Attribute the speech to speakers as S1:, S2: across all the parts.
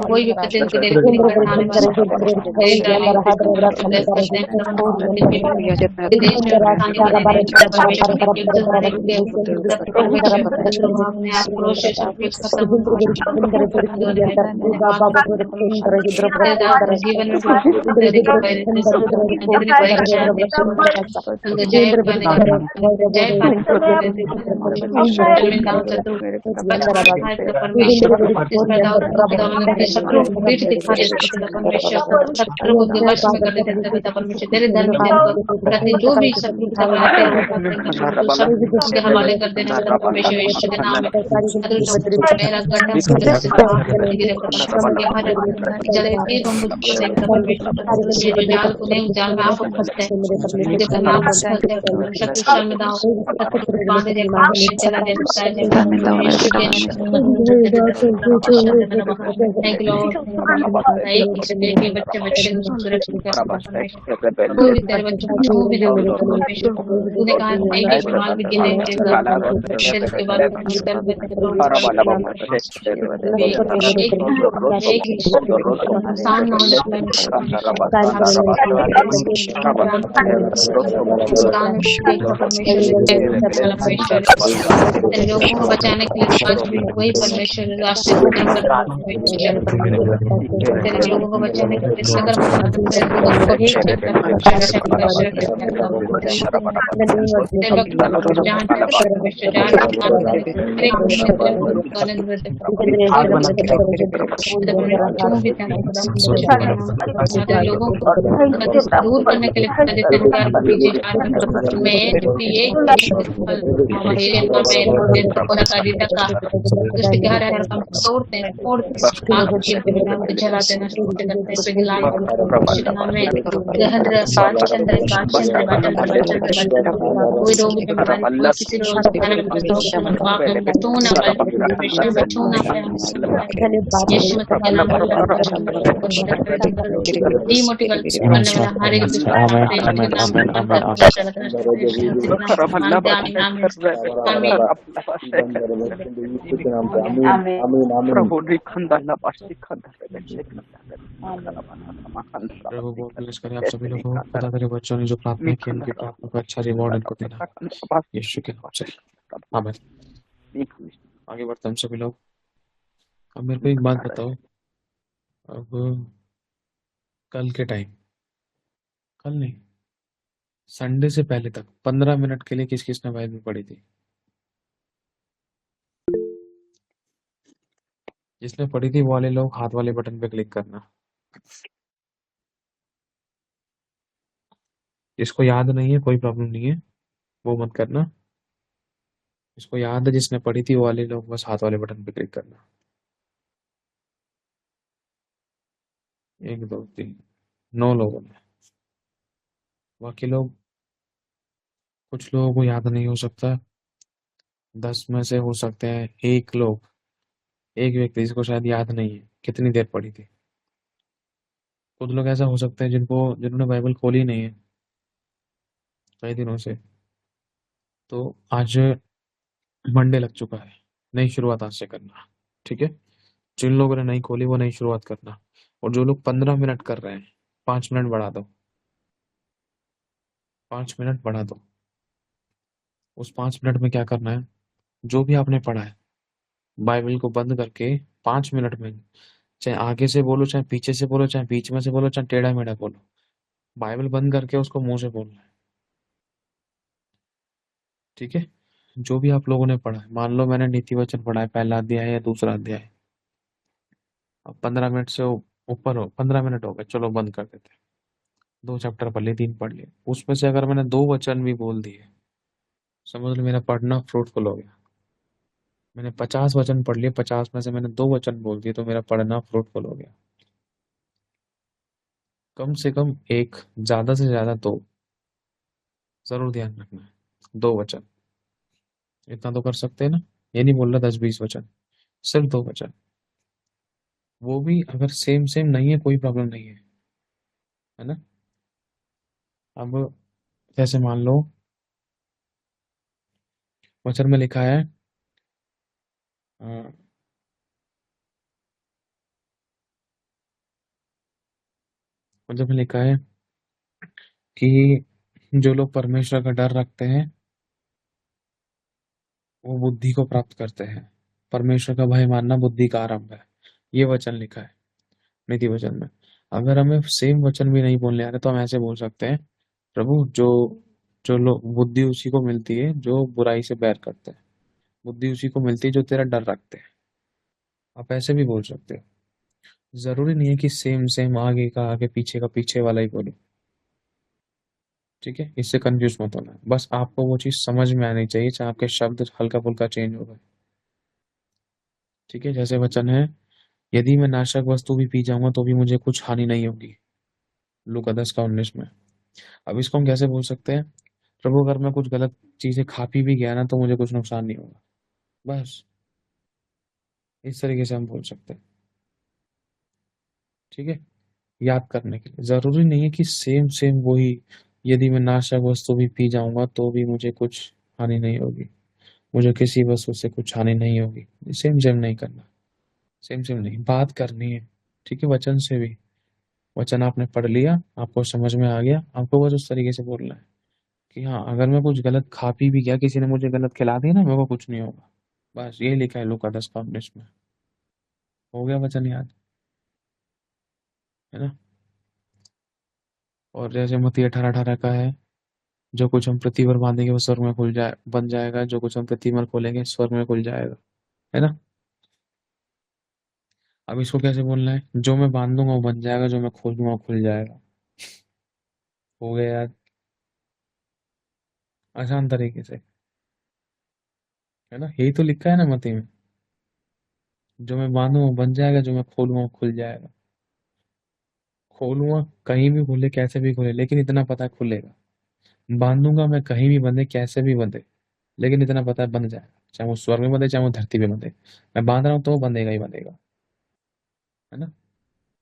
S1: कोई भी प्रतिदिन के लिए तेरे धर्म करते जो भी शत्रु उसके हवाले कर देना परमेश्वर यीशु के नाम में मेरा गड्ढा जले जाल को नहीं जाल में आपको फंसते शक्तिशाल में दाओ बांधे दे चला दे थैंक यू लॉर्ड बच्चे सुरक्षित कोई भी तेरे बच्चों को छू भी तूने कहा एक बीमार भी गिने इसके बाद लोगों को बचाने के लिए वही परमेश्वर राष्ट्रीय लोगों को बचाने के लिए सगर लोगों को दूर करने के लिए जलाते
S2: प्रभु बहुत ब्लेस करे आप सभी लोगों को। खुदा तेरे बच्चों ने जो प्रार्थना की उनकी प्रार्थना को अच्छा रिवॉर्ड इनको देना यीशु के नाम से। आमीन। आगे बढ़ते हम सभी लोग। अब मेरे को एक बात बताओ, अब कल के टाइम, कल नहीं, संडे से पहले तक 15 मिनट के लिए किस किसने बाइबल पढ़ी थी? जिसने पढ़ी थी वो वाले लोग हाथ वाले बटन पे क्लिक करना। इसको याद नहीं है कोई प्रॉब्लम नहीं है, वो मत करना। इसको याद है जिसने पढ़ी थी वो वाले लोग बस हाथ वाले बटन पे क्लिक करना। 1 2 3 9 लोगों ने। बाकी लोग, कुछ लोगों को याद नहीं हो सकता, 10 में से हो सकते हैं 1 लोग एक व्यक्ति जिसको शायद याद नहीं है कितनी देर पढ़ी थी। कुछ लोग ऐसा हो सकता है जिन्होंने बाइबल खोली नहीं है कई दिनों से। तो आज मंडे लग चुका है, नई शुरुआत आज से करना। ठीक है, जिन लोगों ने नहीं खोली वो नई शुरुआत करना। और जो लोग 15 मिनट कर रहे हैं, 5 मिनट बढ़ा दो, 5 मिनट बढ़ा दो। उस 5 मिनट में क्या करना है, जो भी आपने पढ़ा है बाइबल को बंद करके 5 मिनट में, चाहे आगे से बोलो, चाहे पीछे से बोलो, चाहे बीच में से बोलो, चाहे टेढ़ा मेढ़ा बोलो, बाइबल बंद करके उसको मुंह से बोलना है। ठीक है, जो भी आप लोगों ने पढ़ा है, मान लो मैंने नीति वचन पढ़ा है, पहला अध्याय या दूसरा अध्याय, अब 15 मिनट से ऊपर हो, 15 मिनट हो गए, चलो बंद कर देते हैं। 2 चैप्टर पढ़ लिए, 3 पढ़ लिए, उसमें से अगर मैंने 2 वचन भी बोल दिए, समझ लो मेरा पढ़ना फ्रूटफुल हो गया। मैंने 50 वचन पढ़ लिए, 50 में से मैंने 2 वचन बोल दिए, तो मेरा पढ़ना फ्रूटफुल हो गया। कम से कम एक, ज्यादा से ज्यादा दो, जरूर ध्यान रखना है। 2 वचन इतना तो कर सकते हैं ना। ये नहीं बोल रहा 10-20 वचन, सिर्फ 2 वचन। वो भी अगर सेम सेम नहीं है कोई प्रॉब्लम नहीं है ना। अब जैसे मान लो वचन में लिखा है, अ, वचन में लिखा है कि जो लोग परमेश्वर का डर रखते हैं वो बुद्धि को प्राप्त करते हैं। परमेश्वर का भय मानना बुद्धि का आरंभ है, ये वचन लिखा है नीति वचन में। अगर हमें सेम वचन भी नहीं बोलने आ रहे तो हम ऐसे बोल सकते हैं, प्रभु जो जो लोग, बुद्धि उसी को मिलती है जो बुराई से बैर करते हैं, बुद्धि उसी को मिलती है जो तेरा डर रखते हैं। आप ऐसे भी बोल सकते हो। जरूरी नहीं है कि सेम सेम आगे का आगे पीछे का पीछे वाला ही बोलो। ठीक है, इससे कंफ्यूज मत होना, बस आपको वो चीज समझ में आनी चाहिए, चाहे आपके शब्द हल्का फुल्का चेंज हो गए। ठीक है, जैसे वचन है, यदि मैं नाशक वस्तु भी पी जाऊंगा तो भी मुझे कुछ हानि नहीं होगी, लूका 10 का 19 में। अब इसको हम कैसे बोल सकते हैं, प्रभु अगर मैं कुछ गलत चीजें खा पी भी गया ना तो मुझे कुछ नुकसान नहीं होगा। बस इस तरीके से हम बोल सकते हैं। ठीक है, याद करने के लिए जरूरी नहीं है कि सेम सेम वही, यदि मैं नाशक वस्तु भी पी जाऊंगा तो भी मुझे कुछ हानि नहीं होगी, मुझे किसी वस्तु से कुछ हानि नहीं होगी। सेम सेम नहीं करना, सेम सेम नहीं, बात करनी है। ठीक है, वचन से भी, वचन आपने पढ़ लिया, आपको समझ में आ गया, आपको बस उस तरीके से बोलना है कि हाँ अगर मैं कुछ गलत खा पी भी गया, किसी ने मुझे गलत खिला दिया ना, मेरे को कुछ नहीं होगा। बस ये लिखा है लूका 10 का 19 में। हो गया वचन याद, है ना। और जैसे मत्ती 18:18 का है, जो कुछ हम पृथ्वी पर बांधेंगे वो स्वर्ग में खुल जाए बन जाएगा, जो कुछ हम पृथ्वी पर खोलेंगे स्वर्ग में खुल जाएगा, है ना। अब इसको कैसे बोलना है, जो मैं बांध दूंगा वो बन जाएगा, जो मैं खोल दूंगा वो खुल जाएगा। हो गया यार, आसान तरीके से, है ना। यही तो लिखा है ना मत्ती में, जो मैं बांधूंगा वो बन जाएगा, जो मैं खोलूंगा वो खुल जाएगा। खोलूंगा कहीं भी खुले, कैसे भी खुले, लेकिन इतना पता है खुलेगा। बांधूंगा मैं कहीं भी बंधे, कैसे भी बंधे, लेकिन इतना पता है बंध जाएगा, चाहे वो स्वर्ग में बंधे चाहे वो धरती पे बंधे। मैं बांध रहा हूँ तो वो बंधेगा ही बंधेगा, है ना।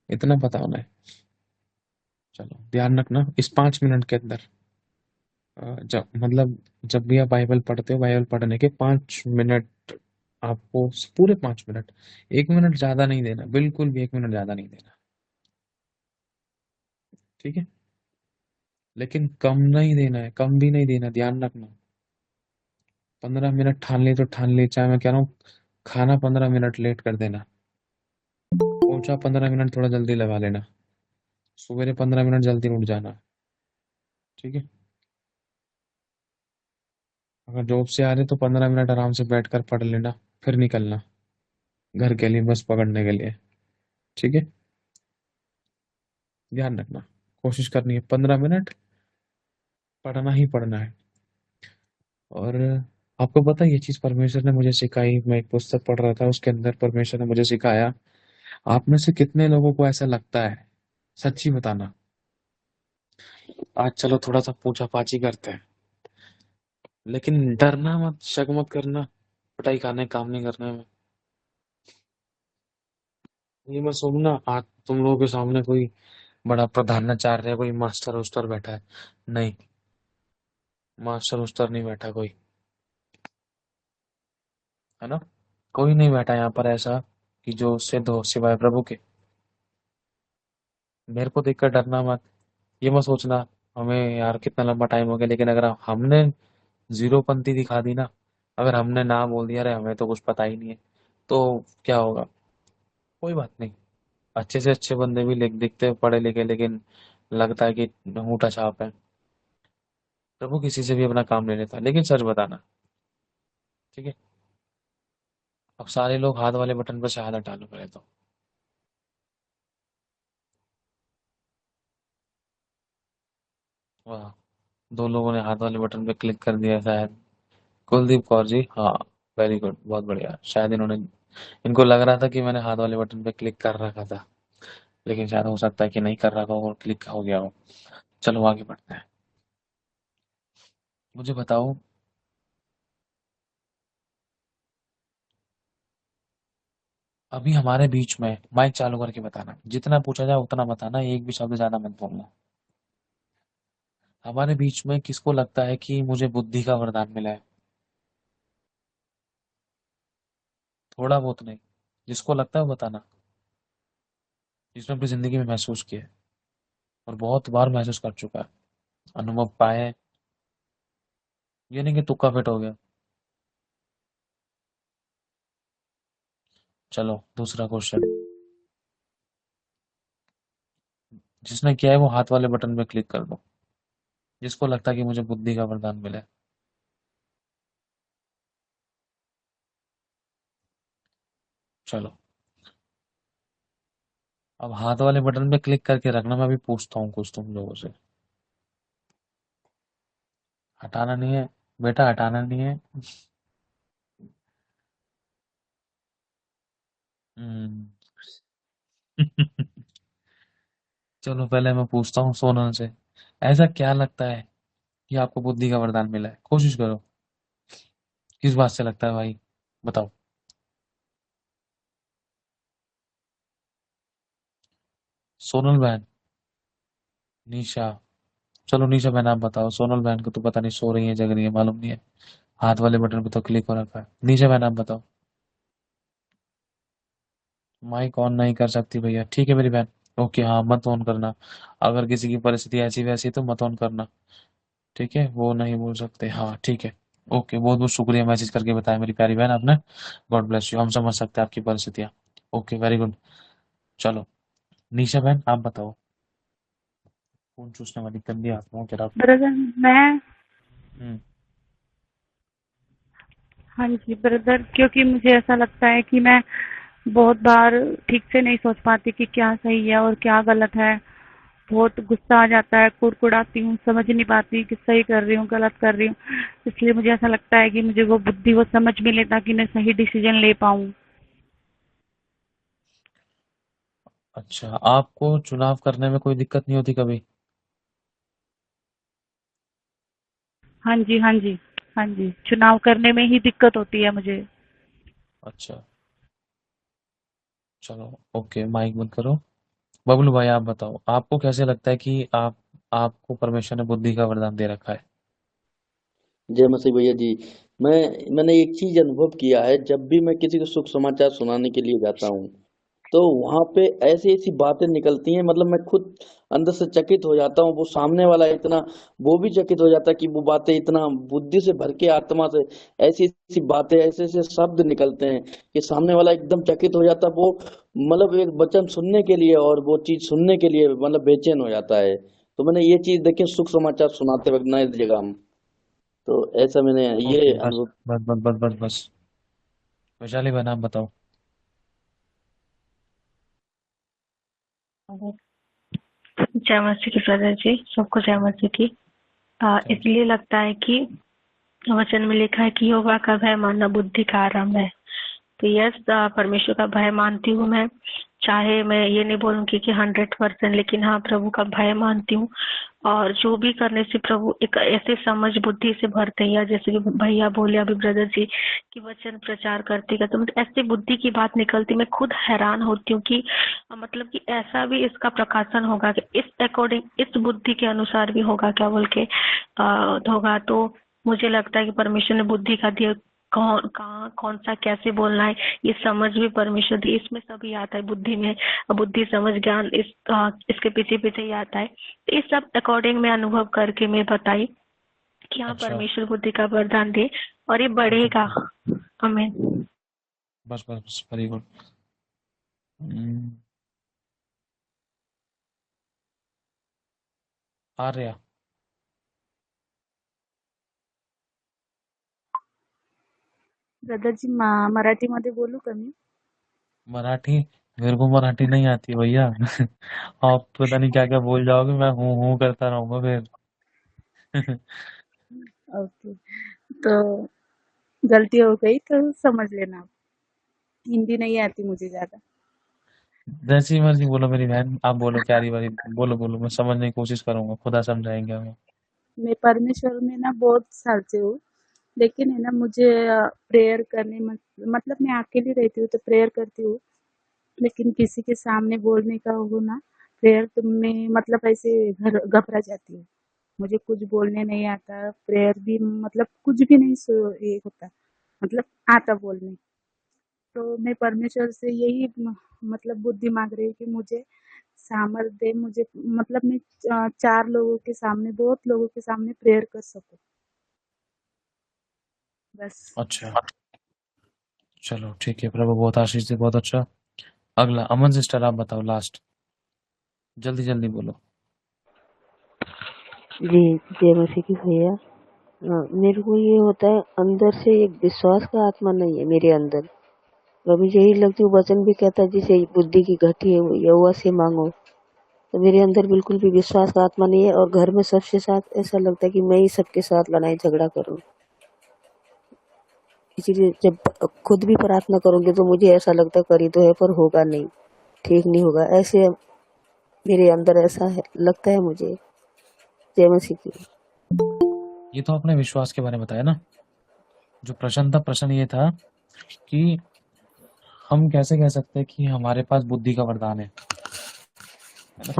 S2: इतना पता होना है। चलो ध्यान रखना इस 5 मिनट के अंदर, जब मतलब जब भी आप बाइबल पढ़ते हो, बाइबल पढ़ने के 5 मिनट आपको, पूरे 5 मिनट, 1 मिनट ज्यादा नहीं देना, बिल्कुल भी 1 मिनट ज्यादा नहीं देना। ठीक है, लेकिन कम नहीं देना है, कम भी नहीं देना, ध्यान रखना। 15 मिनट ठान ली तो ठान ली, चाहे मैं कह रहा हूँ खाना 15 मिनट लेट कर देना, पोछा 15 मिनट थोड़ा जल्दी लगा लेना, सवेरे 15 मिनट जल्दी उठ जाना। ठीक है, अगर जॉब से आ रहे तो 15 मिनट आराम से बैठकर पढ़ लेना, फिर निकलना घर के लिए, बस पकड़ने के लिए। ठीक है, ध्यान रखना, कोशिश करनी है 15 मिनट पढ़ना ही पढ़ना है। और आपको पता है ये चीज परमेश्वर ने मुझे सिखाई, मैं एक पुस्तक पढ़ रहा था उसके अंदर परमेश्वर ने मुझे सिखाया। आप में से कितने लोगों को ऐसा लगता है, सच्ची बताना। आज चलो थोड़ा सा पूछा पाछी करते हैं, लेकिन डरना मत, शक मत करना, पढ़ाई करने काम नहीं करने में। ये मैं सुनना आज तुम लोगों के सामने कोई बड़ा प्रधानाचार्य कोई मास्टर उस्टर बैठा है। नहीं, मास्टर उस्टर नहीं बैठा कोई, है ना। कोई नहीं बैठा यहाँ पर ऐसा कि जो सिद्ध हो सिवाय प्रभु के। मेरे को देखकर डरना मत। ये मत सोचना हमें यार कितना लंबा टाइम हो गया, लेकिन अगर हमने जीरो पंक्ति दिखा दी ना, अगर हमने ना बोल दिया अरे हमें तो कुछ पता ही नहीं है, तो क्या होगा। कोई बात नहीं। अच्छे से अच्छे बंदे भी लिख दिखते हैं पढ़े लिखे, लेकिन लगता है कि अंगूठा छाप है। प्रभु किसी से भी अपना काम ले लेता है, लेकिन सच बताना, ठीक है। अब सारे लोग हाथ वाले बटन पर शहादत डालो पहले तो। वाह, दो लोगों ने हाथ वाले बटन पे क्लिक कर दिया शायद। कुलदीप कौर जी, हाँ। वेरी गुड, बहुत बढ़िया। शायद इन्होंने, इनको लग रहा था कि मैंने हाथ वाले बटन पे क्लिक कर रखा था, लेकिन शायद हो सकता है कि नहीं कर रखा हो और क्लिक हो गया हो। चलो आगे बढ़ते हैं। मुझे बताओ, अभी हमारे बीच में माइक चालू करके बताना, जितना पूछा जाए उतना बताना, एक भी शब्द ज्यादा मत बोलना। हमारे बीच में किसको लगता है कि मुझे बुद्धि का वरदान मिला है? थोड़ा बहुत नहीं, जिसको लगता है वो बताना, जिसने अपनी जिंदगी में महसूस किया है और बहुत बार महसूस कर चुका है, अनुभव पाए हैं। ये नहीं कि तुक्का फिट हो गया। चलो दूसरा क्वेश्चन। जिसने किया है वो हाथ वाले बटन पे क्लिक कर दो, जिसको लगता है कि मुझे बुद्धि का वरदान मिला है। चलो, अब हाथ वाले बटन पे क्लिक करके रखना, मैं अभी पूछता हूँ कुछ तुम लोगों से। हटाना नहीं है बेटा, हटाना नहीं है। हम्म। चलो पहले मैं पूछता हूँ सोनल से। ऐसा क्या लगता है कि आपको बुद्धि का वरदान मिला है? कोशिश करो, किस बात से लगता है भाई, बताओ। सोनल बहन, निशा। चलो निशा बहन आप बताओ, सोनल बहन को तो पता नहीं सो रही है जग रही है मालूम नहीं है, हाथ वाले बटन पे तो क्लिक हो रखा है। निशा बहन आप बताओ। माइक ऑन नहीं कर सकती भैया, ठीक है मेरी बहन। ओके, हाँ मत ऑन करना। अगर किसी की परिस्थिति ऐसी वैसी तो मत ऑन करना, ठीक है, वो नहीं बोल सकते, हाँ ठीक है। ओके, बहुत बहुत शुक्रिया मैसेज करके बताया मेरी प्यारी बहन आपने। गॉड ब्लेस यू, हम समझ सकते हैं आपकी परिस्थितियाँ। Okay very good. चलो निशा बहन आप बताओ। कौन चूसने वाली गंदी आत्माओं के रब।
S3: ब्रदर मैं
S2: हम्म।
S3: हाँ जी ब्रदर, क्योंकि मुझे ऐसा लगता है कि मैं बहुत बार ठीक से नहीं सोच पाती कि क्या सही है और क्या गलत है। बहुत गुस्सा आ जाता है, कुड़कुड़ाती हूँ, समझ नहीं पाती कि सही कर रही हूँ गलत कर रही हूँ। इसलिए मुझे ऐसा लगता है कि मुझे वो बुद्धि वो समझ मिले ताकि मैं सही डिसीजन ले पाऊँ।
S2: अच्छा, आपको चुनाव करने में कोई दिक्कत नहीं होती कभी?
S3: हाँ जी, हाँ जी, हाँ जी, चुनाव करने में ही दिक्कत होती है मुझे।
S2: अच्छा, चलो ओके, माइक बंद करो। बबलू भाई आप बताओ, आपको कैसे लगता है कि आपको परमेश्वर ने बुद्धि का वरदान दे रखा है?
S4: जय मसीह भैया जी। मैंने एक चीज अनुभव किया है, जब भी मैं किसी को शुभ समाचार सुनाने के लिए जाता हूँ तो वहां पे ऐसी ऐसी बातें निकलती हैं, मतलब मैं खुद अंदर से चकित हो जाता हूँ। वो सामने वाला इतना, वो भी चकित हो जाता है कि वो बातें इतना बुद्धि से भर के आत्मा से ऐसी ऐसी बातें ऐसे ऐसे शब्द निकलते हैं कि सामने वाला एकदम चकित हो जाता है। वो मतलब एक वचन सुनने के लिए और वो चीज सुनने के लिए मतलब बेचैन हो जाता है। तो मैंने ये चीज देखी सुख समाचार सुनाते वक्त नए जगह में। तो ऐसा मैंने ये
S2: ओके बस
S4: अनुभव।
S2: बस बस बस बस बस। वैशाली बहन आप बताओ।
S5: जय मसीह की ब्रदर जी, सबको जय मसीह की।
S2: जय
S5: इसलिए लगता है कि वचन में लिखा है कि यहोवा का भय मानना बुद्धि का आरंभ है। तो यस, परमेश्वर का भय मानती हूँ मैं। चाहे मैं ये नहीं बोलूंगी कि 100%, लेकिन हाँ प्रभु का भय मानती हूँ। और जो भी करने से प्रभु एक ऐसे समझ बुद्धि से भरते हैं, या जैसे कि भैया बोले अभी ब्रदर जी कि वचन प्रचार करते का, तो मतलब ऐसे बुद्धि की बात निकलती, मैं खुद हैरान होती हूँ कि मतलब कि ऐसा भी इसका प्रकाशन होगा कि इस अकॉर्डिंग, इस बुद्धि के अनुसार भी होगा क्या बोल के होगा। तो मुझे लगता है कि परमेश्वर ने बुद्धि का दिया, कौन कहाँ कौन सा कैसे बोलना है ये समझ भी परमेश्वर दी, इसमें सभी आता है बुद्धि में। बुद्धि समझ ज्ञान इसके पीछे पीछे ही आता है। तो इस सब अकॉर्डिंग में अनुभव करके मैं बताई कि हाँ
S2: अच्छा,
S5: परमेश्वर बुद्धि का वरदान दे और ये
S2: ओके,
S5: बढ़ेगा।
S2: ओके,
S5: आमीन।
S2: बस बस बस, वेरी गुड। आर्या,
S3: ब्रदर जी मराठीमध्ये बोलू का मी?
S2: मराठी? मेरे को मराठी नहीं आती भैया। आप पता नहीं क्या क्या बोल जाओगे, मैं हूँ करता रहूंगा फिर।
S3: ओके, तो गलती हो गई तो समझ लेना आप। हिंदी नहीं आती मुझे ज्यादा।
S2: जैसी मर्जी बोलो मेरी बहन, आप बोलो प्यारी वाली, बोलो बोलो, मैं समझने की कोशिश करूंगा, खुदा समझाएंगे हमें।
S3: मैं परमेश्वर में ना बहुत साल से हूँ, लेकिन है ना मुझे प्रेयर करने में, मतलब मैं अकेली रहती हूँ तो प्रेयर करती हूँ, लेकिन किसी के सामने बोलने का हो ना प्रेयर, तो मैं मतलब ऐसे घबरा जाती हूँ। मुझे कुछ बोलने नहीं आता, प्रेयर भी मतलब कुछ भी नहीं ये होता, मतलब आता बोलने। तो मैं परमेश्वर से यही मतलब बुद्धि मांग रही हूँ कि मुझे सामर्थ दे, मुझे मतलब मैं 4 लोगों के सामने, बहुत लोगों के सामने प्रेयर कर सकूँ, बस।
S2: अच्छा, चलो ठीक है, प्रभु बहुत आशीष दे, बहुत अच्छा। अगला अमन सिस्टर, आप बताओ लास्ट, जल्दी जल्दी बोलो।
S6: जी, जय मसीह की भैया। मेरे को ये होता है अंदर से एक विश्वास का आत्मा नहीं है मेरे अंदर। कभी यही लगती है, वचन भी कहता है जिसे बुद्धि की घटी है वो यहोवा से मांगो। तो मेरे अंदर बिल्कुल भी विश्वास का आत्मा नहीं है, और घर में सबके साथ ऐसा लगता है कि मैं ही सबके साथ लड़ाई झगड़ा करूं। इसीलिए जब खुद भी प्रार्थना करूंगी तो मुझे ऐसा लगता है करी तो है पर होगा नहीं, ठीक नहीं होगा, ऐसे मेरे अंदर ऐसा है, लगता है मुझे। जय मसीह की।
S2: ये तो आपने विश्वास के बारे में बताया ना। जो प्रश्न था, प्रश्न ये था कि हम कैसे कह सकते हैं कि हमारे पास बुद्धि का वरदान है ना?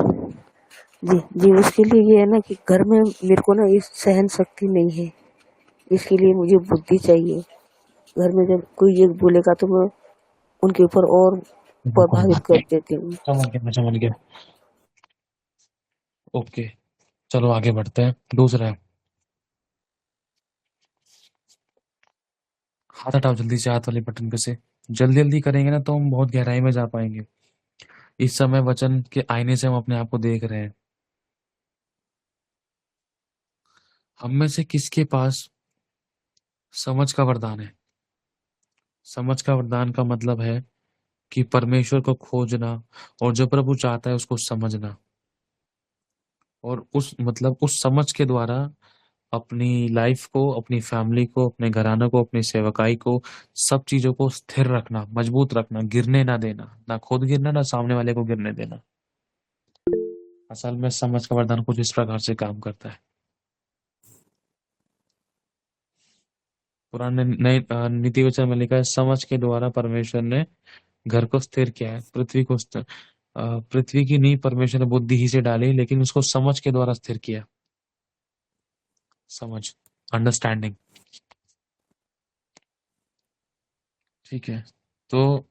S6: जी जी, उसके लिए ये है ना कि घर में मेरे को ना इस सहन शक्ति नहीं है, इसके लिए मुझे बुद्धि चाहिए। घर में जब कोई एक बोलेगा तो मैं उनके ऊपर और प्रभावित कर देती हूँ।
S2: मैं समझ गया। ओके, चलो आगे बढ़ते हैं। दूसरा है, हाथ हटाओ जल्दी से, हाथ वाले बटन पे से। जल्दी जल्दी करेंगे ना तो हम बहुत गहराई में जा पाएंगे। इस समय वचन के आईने से हम अपने आप को देख रहे हैं। हम में से किसके पास समझ का वरदान है? समझ का वरदान का मतलब है कि परमेश्वर को खोजना और जो प्रभु चाहता है उसको समझना, और उस मतलब उस समझ के द्वारा अपनी लाइफ को, अपनी फैमिली को, अपने घराना को, अपनी सेवकाई को, सब चीजों को स्थिर रखना, मजबूत रखना, गिरने ना देना, ना खुद गिरना ना सामने वाले को गिरने देना। असल में समझ का वरदान कुछ इस प्रकार से काम करता है। पुराने नए नीति वचन में लिखा है, समझ के द्वारा परमेश्वर ने घर को स्थिर किया है, पृथ्वी की नींव परमेश्वर ने बुद्धि ही से डाली, लेकिन उसको समझ के द्वारा स्थिर किया। समझ, अंडरस्टैंडिंग। ठीक है, तो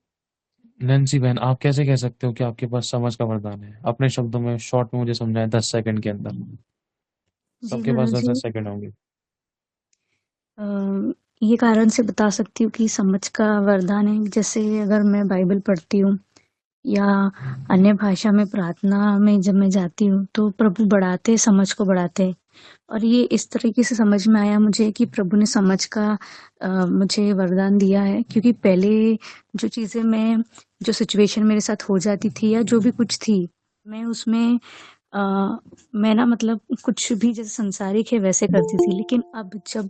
S2: नैन्सी बहन, आप कैसे कह सकते हो कि आपके पास समझ का वरदान है? अपने शब्दों में शॉर्ट में मुझे समझाएं, 10 सेकंड के अंदर।
S7: जी
S2: सबके
S7: ब्रदर
S2: पास 10
S7: जी,
S2: 10 सेकंड होंगे।
S7: ये कारण से बता सकती हूँ कि समझ का वरदान है। जैसे अगर मैं बाइबल पढ़ती हूँ या अन्य भाषा में प्रार्थना में जब मैं जाती हूँ तो प्रभु बढ़ाते, समझ को बढ़ाते। और ये इस तरीके से समझ में आया मुझे कि प्रभु ने समझ का मुझे वरदान दिया है, क्योंकि पहले जो चीज़ें जो सिचुएशन मेरे साथ हो जाती थी या जो भी कुछ थी, मैं उसमें मैं ना मतलब कुछ भी जैसे संसारिक है वैसे करती थी। लेकिन अब जब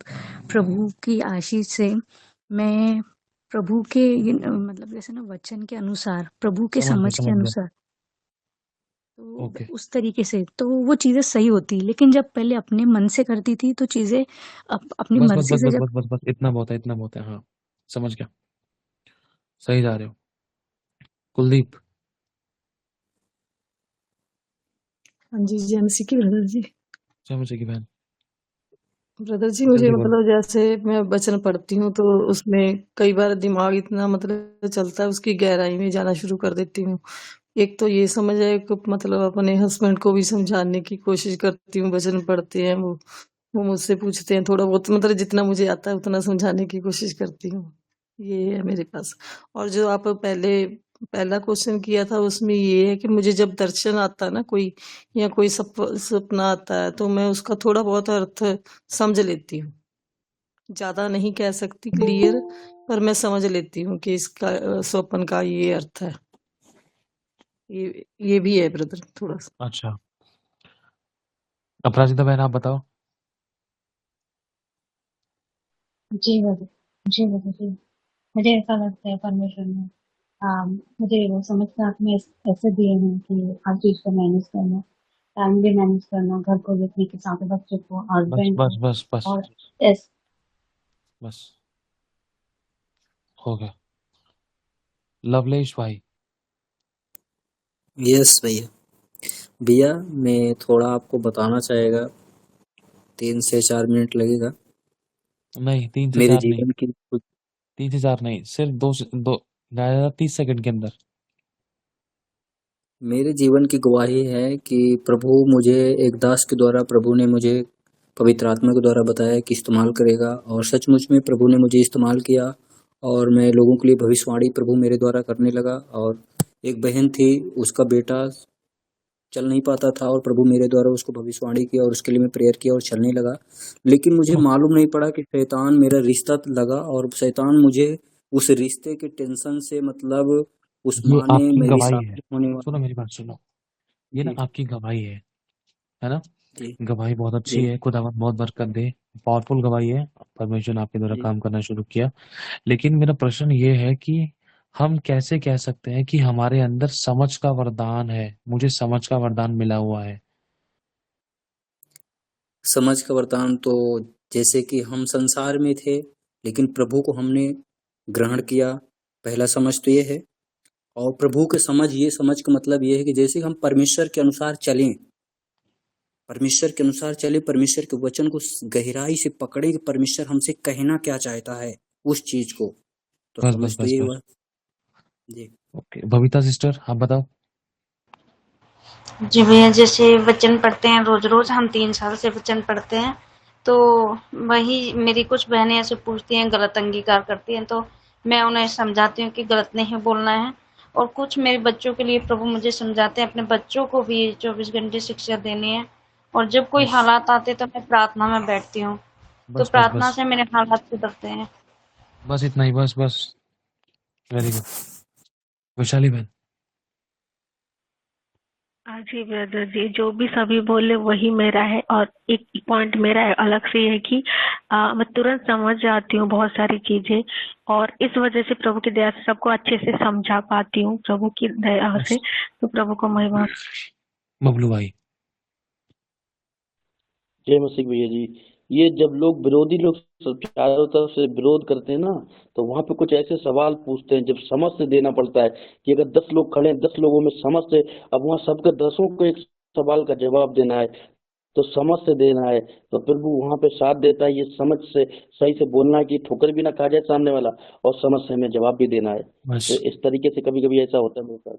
S7: प्रभु की आशीष से मैं प्रभु के मतलब जैसे ना वचन के अनुसार, प्रभु के
S2: समझ गया
S7: समझ के
S2: समझ गया
S7: अनुसार, तो
S2: ओके
S7: उस तरीके से तो वो चीजें सही होती। लेकिन जब पहले अपने मन से करती थी तो चीजें अपनी
S2: बस बस
S7: मर्जी
S2: बस
S7: से
S2: बस
S7: जब
S2: बस बस बस इतना बहुत है हाँ समझ गया सही जा रहे हो कुलदीप
S8: हाँ जी, जय मसीह की ब्रदर जी।
S2: समझ की बहन
S8: ब्रदर जी, मुझे
S2: जल्दी बोलो
S8: मतलब जैसे मैं वचन पढ़ती हूँ तो उसमें कई बार दिमाग इतना मतलब चलता है, उसकी गहराई में जाना शुरू कर देती हूँ। एक तो ये समझ है कि मतलब अपने हस्बैंड को भी समझाने की कोशिश करती हूँ, वचन पढ़ते हैं वो मुझसे पूछते हैं, थोड़ा बहुत मतलब जितना मुझे आता है उतना समझाने की कोशिश करती हूँ। ये है मेरे पास। और जो आप पहला क्वेश्चन किया था उसमें ये है कि मुझे जब दर्शन आता है ना कोई या कोई सपना आता है तो मैं उसका थोड़ा बहुत अर्थ समझ लेती हूँ। ज़्यादा नहीं कह सकती क्लियर, पर मैं समझ लेती हूँ कि इसका स्वप्न का ये अर्थ है। ये भी है ब्रदर थोड़ा-सा।
S2: अच्छा अपराजिता बहन आप बताओ
S1: जी बाबा, जी बाबा जी। मुझे ऐसा लगता है परमेश्वर ने मुझे वो समझ के आत्मा ऐसे दिए हैं कि हर चीज को मैनेज करना, टाइम भी मैनेज करना, घर को देखने के साथ बच्चे को,
S2: बस
S1: हस्बैंड
S2: बस
S1: को,
S2: बस बस
S1: और एस
S2: बस हो गया लवलेश भाई
S9: यस भैया। भैया मैं थोड़ा आपको बताना चाहेगा, 3 से 4 मिनट लगेगा।
S2: नहीं 3 से
S9: मेरे
S2: 4 नहीं
S9: जीवन की
S2: 3 से 4 नहीं सिर्फ 2 30 सेकंड के अंदर
S9: मेरे जीवन की गवाही है कि प्रभु मुझे एक दास के द्वारा, प्रभु ने मुझे पवित्र आत्मा के द्वारा बताया कि इस्तेमाल करेगा, और सचमुच में प्रभु ने मुझे इस्तेमाल किया और मैं लोगों के लिए भविष्यवाणी प्रभु मेरे द्वारा करने लगा। और एक बहन थी, उसका बेटा चल नहीं पाता था और प्रभु मेरे द्वारा उसको भविष्यवाणी किया और उसके लिए मैं प्रेयर किया और चलने लगा। लेकिन मुझे मालूम नहीं पड़ा कि शैतान मेरा रिश्ता लगा और शैतान मुझे उस रिश्ते के टेंशन से, मतलब उस
S2: ये
S9: माँ ने
S2: आपकी
S9: मेरी
S2: गवाही है
S9: शादी होने
S2: सुनो
S9: वाली।
S2: मेरी बात सुनो ये ना
S9: जी
S2: आपकी गवाही है ना
S9: जी
S2: गवाही बहुत अच्छी
S9: जी
S2: है खुदावंद बहुत बरकत दे पावरफुल गवाही है परमेश्वर ने आपके द्वारा
S9: जी।
S2: काम करना शुरू किया लेकिन मेरा प्रश्न ये है कि हम कैसे कह सकते हैं कि हमारे अंदर समझ का वरदान है मुझे समझ का वरदान मिला हुआ है
S9: समझ का वरदान तो जैसे कि हम संसार में थे लेकिन प्रभु को हमने ग्रहण किया, पहला समझ तो ये है। और प्रभु के समझ, ये समझ का मतलब ये है कि जैसे हम परमेश्वर के अनुसार चलें, परमेश्वर के अनुसार चले, परमेश्वर के वचन को गहराई से पकड़े कि परमेश्वर हमसे कहना क्या चाहता है उस चीज को। तो
S2: बस
S9: समझ
S2: बस
S9: तो
S2: बस
S9: ये
S2: बस
S9: हुआ। जी
S2: ओके बबीता सिस्टर आप बताओ
S10: जी भैया, जैसे वचन पढ़ते हैं रोज रोज, हम 3 साल से वचन पढ़ते हैं, तो वही मेरी कुछ बहनें ऐसे पूछती हैं, गलत अंगीकार करती हैं, तो मैं उन्हें समझाती हूँ कि गलत नहीं बोलना है। और कुछ मेरे बच्चों के लिए प्रभु मुझे समझाते हैं, अपने बच्चों को भी 24 घंटे शिक्षा देनी है। और जब कोई
S2: बस
S10: हालात आते तो मैं प्रार्थना में बैठती हूँ, तो
S2: बस बस
S10: प्रार्थना
S2: बस
S10: से मेरे हालात सुधरते हैं।
S2: बस इतना ही बस बस वेरी गुड वैशाली बहन
S5: हाँ जी ब्रदर जी, जो भी सभी बोले वही मेरा है। और एक पॉइंट मेरा है अलग से है कि मैं तुरंत समझ जाती हूँ बहुत सारी चीजें, और इस वजह से प्रभु की दया से सबको अच्छे से समझा पाती हूँ, प्रभु की दया से।
S2: बस
S5: तो प्रभु को महिमा।
S2: बबलू भाई
S4: जय मसीह भैया जी। ये जब लोग विरोधी लोग सब चारों तरफ से विरोध करते हैं ना, तो वहां पे कुछ ऐसे सवाल पूछते हैं जब समझ से देना पड़ता है कि अगर 10 लोग खड़े हैं, 10 लोगों में समझ से, अब वहाँ सबके 10ओं को एक सवाल का जवाब देना है, तो समझ से देना है, तो फिर वो वहां पे साथ देता है। ये समझ से सही से बोलना है कि ठोकर भी ना खा जाए सामने वाला, और समझ से हमें जवाब भी देना है।
S2: बस
S4: तो इस तरीके से कभी कभी ऐसा होता है मेरे साथ।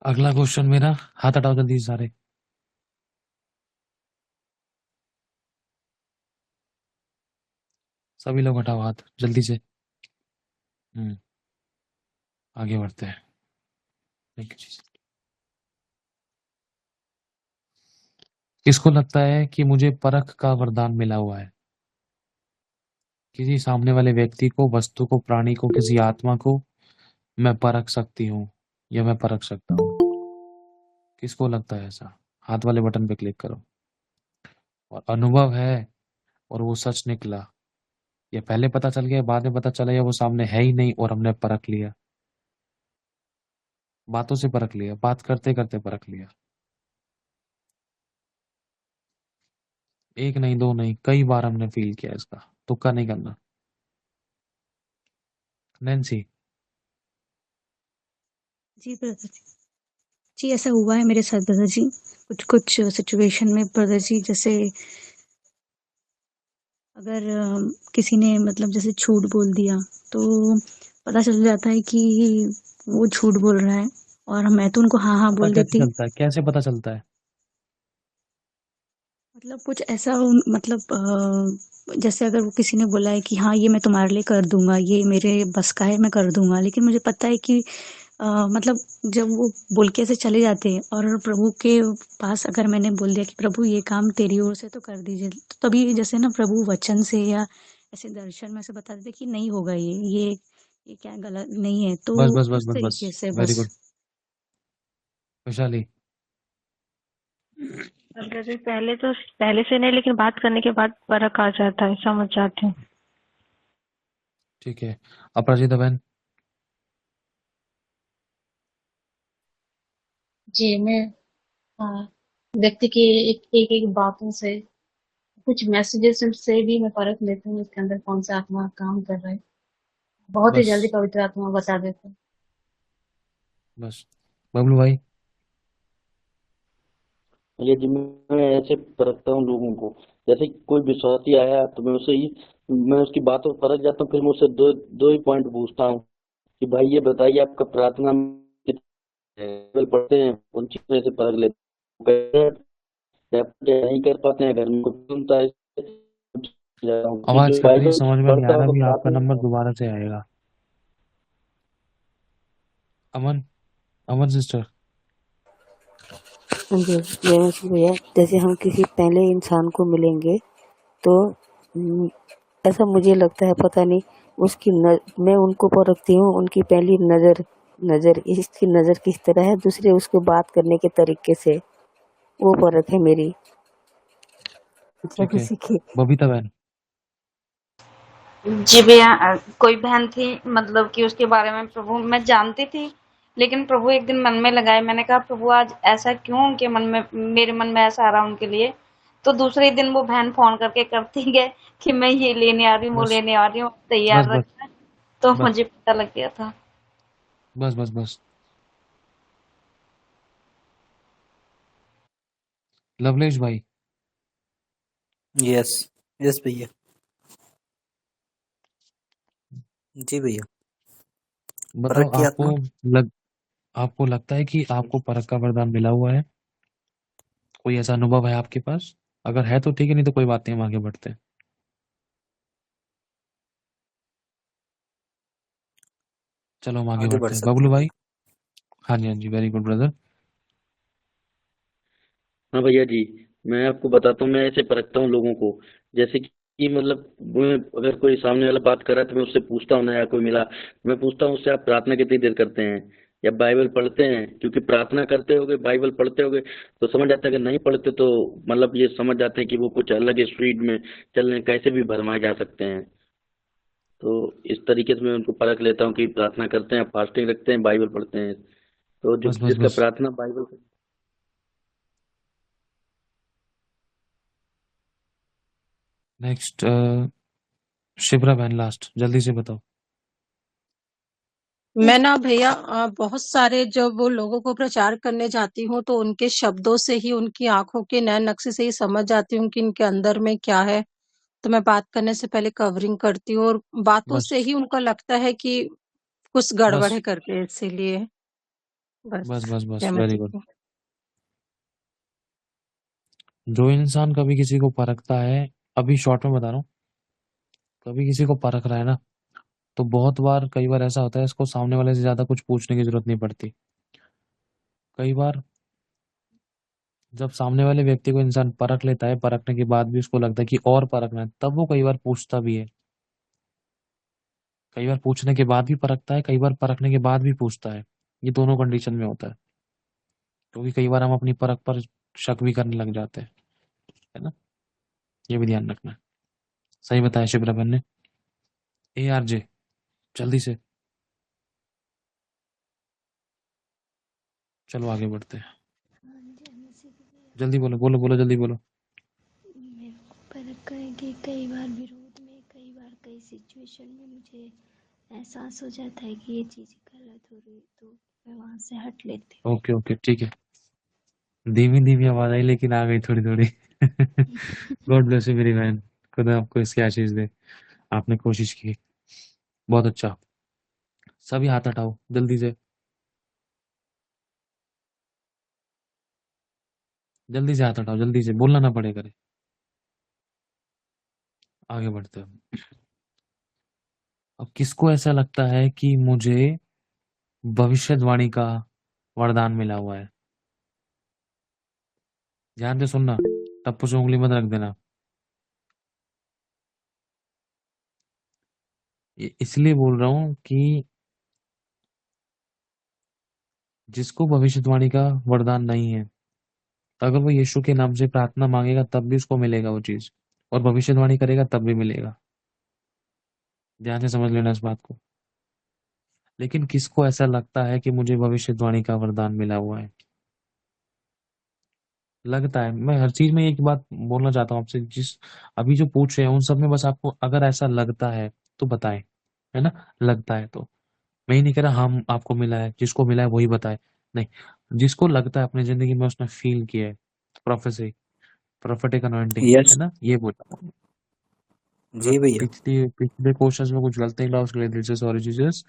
S2: अगला क्वेश्चन मेरा हाथ हटाओ जल्दी से सारे सभी लोग हटाओ हाथ जल्दी से हम्म आगे बढ़ते हैं Thank you, Jesus. किसको लगता है कि मुझे परख का वरदान मिला हुआ है किसी सामने वाले व्यक्ति को वस्तु को प्राणी को किसी आत्मा को मैं परख सकती हूँ या मैं परख सकता हूँ किसको लगता है ऐसा हाथ वाले बटन पे क्लिक करो और अनुभव है और वो सच निकला या पहले पता चल गया, बाद में पता चला, या वो सामने है ही नहीं और हमने परख लिया, बातों से परख लिया, बात करते करते परख लिया। एक नहीं, दो नहीं, कई बार हमने फील किया इसका। तुक्का नहीं करना। नैन्सी।
S7: जी ब्रदर जी। जी, ऐसा हुआ है मेरे साथ ब्रदर जी। कुछ सिचुएशन में ब्रदर जी, जैसे अगर किसी ने मतलब जैसे झूठ बोल दिया, तो पता चल जाता है कि वो झूठ बोल रहा है, और मैं तो उनको हाँ
S2: पता
S7: बोल
S2: कैसे
S7: देती।
S2: चलता है? कैसे पता चलता है?
S7: मतलब कुछ ऐसा मतलब जैसे अगर वो किसी ने बोला है कि हाँ ये मैं तुम्हारे लिए कर दूंगा, ये मेरे बस का है, मैं कर दूंगा, लेकिन मुझे पता है कि मतलब जब वो बोल के ऐसे चले जाते हैं, और प्रभु के पास अगर मैंने बोल दिया कि प्रभु ये काम तेरी ओर से तो कर दीजिए, तो तभी जैसे ना प्रभु वचन से या ऐसे दर्शन में से बता देते कि नहीं होगा, ये क्या गलत नहीं है, तो
S2: बस बस बस
S7: उस
S2: बस बस।
S7: तरीके से
S2: वेरी
S7: बस।
S2: गुड। वैशाली।
S5: ब्रदर पहले से नहीं, लेकिन बात करने के बाद फर्क आ जाता है, समझ जाती हूँ।
S2: ठीक है। अपराजिता बहन।
S1: जी, मैं व्यक्ति की एक बातों से, कुछ मैसेजेस से भी मैं परख लेती हूँ इसके अंदर कौन सा आत्मा काम कर रहा है। बहुत ही जल्दी
S2: बस
S1: पवित्र आत्मा बता देते हैं।
S2: बस। बबलू भाई।
S4: ये जी मैं ऐसे परखता हूँ लोगों को। जैसे कि कोई विश्वासी आया तो मैं उसकी बातों पर परख जाता हूँ। फिर मैं उससे दो ही पॉइंट पूछता हूँ कि भाई ये बताइए आपका प्रार्थना में कितने पढ़ते हैं, उन चीजों से परख लेते हैं। या क्या नहीं कर पाते हैं, घर में कुछ सुनता है कि
S2: आवाज
S4: जो
S2: कट रही है,
S4: बाइबल
S2: समझ में नहीं आ
S4: पढ़ता
S2: रहा,
S4: होगा
S2: भी आपका
S4: प्रार्थना।
S2: नंबर दोबारा से आएगा। अमन। अमन सिस्टर।
S6: जी, जय मसीह भैया। जैसे हम किसी पहले इंसान को मिलेंगे तो ऐसा मुझे लगता है, पता नहीं मैं उनको परखती हूँ, उनकी पहली नज़र नज़र इसकी नज़र किस तरह है, दूसरे उसको बात करने के तरीके से, वो परख है मेरी।
S2: ठीक
S6: जब
S2: है।
S6: सीखे।
S2: बबीता बहन।
S10: जी भैया, कोई बहन थी, मतलब कि उसके बारे में प्रभु मैं जानती थी, लेकिन प्रभु एक दिन मन में लगाए। मैंने कहा प्रभु आज ऐसा क्यों उनके मन में, मेरे मन में ऐसा आ रहा उनके लिए। तो दूसरे दिन वो बहन फोन करके करती गए कि मैं ये लेने आ रही हूँ, वो
S2: बस
S10: लेने आ रही हूँ,
S2: बस
S10: तैयार
S2: बस
S10: रखना। तो
S2: बस
S10: मुझे पता लग गया था।
S2: बस बस बस। लवलेश भाई।
S9: यस। यस भैया। जी भैया।
S2: बताओ,
S9: परख की आत्मा।
S2: आपको लगता है कि आपको परख का वरदान मिला हुआ है? कोई ऐसा अनुभव है आपके पास? अगर है तो ठीक है, नहीं तो कोई बात नहीं, हम आगे बढ़ते हैं। चलो हम आगे
S9: आगे बढ़
S2: बढ़ते हैं।
S9: सकते
S2: बबलू
S9: हैं
S2: भाई।
S9: भैया।
S2: हाँ जी, हाँ जी, वेरी गुड ब्रदर।
S4: हाँ भैया जी, मैं आपको बताता हूँ, मैं ऐसे परखता हूँ लोगों को। जैसे कि मतलब अगर कोई सामने वाला बात कर रहा है तो मैं उससे पूछता हूँ, नया कोई मिला, मैं पूछता हूँ उससे, आप प्रार्थना कितनी देर करते हैं या बाइबल पढ़ते हैं? क्योंकि प्रार्थना करते होगे, बाइबल पढ़ते होगे तो समझ आता है। अगर नहीं पढ़ते तो मतलब ये समझ जाते हैं कि वो कुछ अलग स्पीड में चल रहे हैं, कैसे भी भरमाए जा सकते हैं। तो इस तरीके से मैं उनको परख लेता हूँ कि प्रार्थना करते हैं, फास्टिंग रखते हैं, बाइबल पढ़ते हैं। तो जो
S2: बस बस
S4: जिसका
S2: बस।
S4: प्रार्थना बाइबल।
S2: नेक्स्ट। शिप्रा बहन, लास्ट, जल्दी से बताओ।
S8: मैं ना भैया बहुत सारे जब वो लोगों को प्रचार करने जाती हूँ तो उनके शब्दों से ही, उनकी आंखों के नए नक्शे से ही समझ जाती हूँ कि इनके अंदर में क्या है। तो मैं बात करने से पहले कवरिंग करती हूँ, और बातों से
S2: बस
S8: ही उनको लगता है कि कुछ गड़बड़ है
S2: बस
S8: करके, इसीलिए
S2: बस
S8: बस।
S2: बस बस,
S8: जय
S2: वेरी
S8: मसीह
S2: गुड।
S8: की।
S2: जो इंसान कभी किसी को परखता है, अभी शॉर्ट में बता रहा हूँ, कभी किसी को परख रहा है ना, तो बहुत बार, कई बार ऐसा होता है, इसको सामने वाले से ज्यादा कुछ पूछने की जरूरत नहीं पड़ती। कई बार जब सामने वाले व्यक्ति को इंसान परख लेता है, परखने के बाद भी उसको लगता है कि और परखना है, तब वो कई बार पूछता भी है। कई बार पूछने के बाद भी परखता है, कई बार परखने के बाद भी पूछता है। ये दोनों कंडीशन में होता है, क्योंकि कई बार हम अपनी परख पर शक भी करने लग जाते हैं, है ना? ये भी ध्यान रखना है। सही बताया शिप्रा बहन ने। ARJ, जल्दी से, चलो आगे बढ़ते हैं। जल्दी बोलो बोलो बोलो, जल्दी बोलो।
S11: मेरे को फर्क है कि कई बार विरोध में, कई बार कई सिचुएशन में मुझे एहसास हो जाता है कि ये चीज़ गलत हो रही, तो मैं वहाँ से हट लेती हूँ।
S2: ओके ओके, ठीक है। धीमी धीमी आवाज आई लेकिन आ गई थोड़ी थोड़ी। गॉड ब्लेस यू मेरी बहन, खुदा आपको इसकी आशीष दे। आपने कोशिश की, बहुत अच्छा। सभी हाथ हटाओ जल्दी से, जल्दी से हाथ हटाओ, जल्दी से, बोलना ना पड़े करे। आगे बढ़ते हैं। अब किसको ऐसा लगता है कि मुझे भविष्यवाणी का वरदान मिला हुआ है? ध्यान से सुनना, टप्पू से उंगली मत रख देना। ये इसलिए बोल रहा हूँ कि जिसको भविष्यवाणी का वरदान नहीं है, अगर वो यीशु के नाम से प्रार्थना मांगेगा तब भी उसको मिलेगा वो चीज, और भविष्यवाणी करेगा तब भी मिलेगा। ध्यान से समझ लेना इस बात को। लेकिन किसको ऐसा लगता है कि मुझे भविष्यवाणी का वरदान मिला हुआ है? लगता है, मैं हर चीज में एक बात बोलना चाहता हूँ आपसे, जिस अभी जो पूछ रहे हैं उन सब में बस आपको अगर ऐसा लगता है तो बताएं, है ना? लगता है तो मैं ही नहीं कह रहा हम आपको मिला है, जिसको मिला है वही बताए, नहीं, जिसको लगता है अपनी जिंदगी में उसने फील किया है, प्रोफेसी, प्रोफेटिक अनॉइंटिंग, है
S9: यस
S2: ना, ये बोला। अगर
S9: जी भैया।
S2: पिछले पिछले क्वेश्चंस में कुछ गलती निकला उसके लिए दिल से सॉरी जीसस,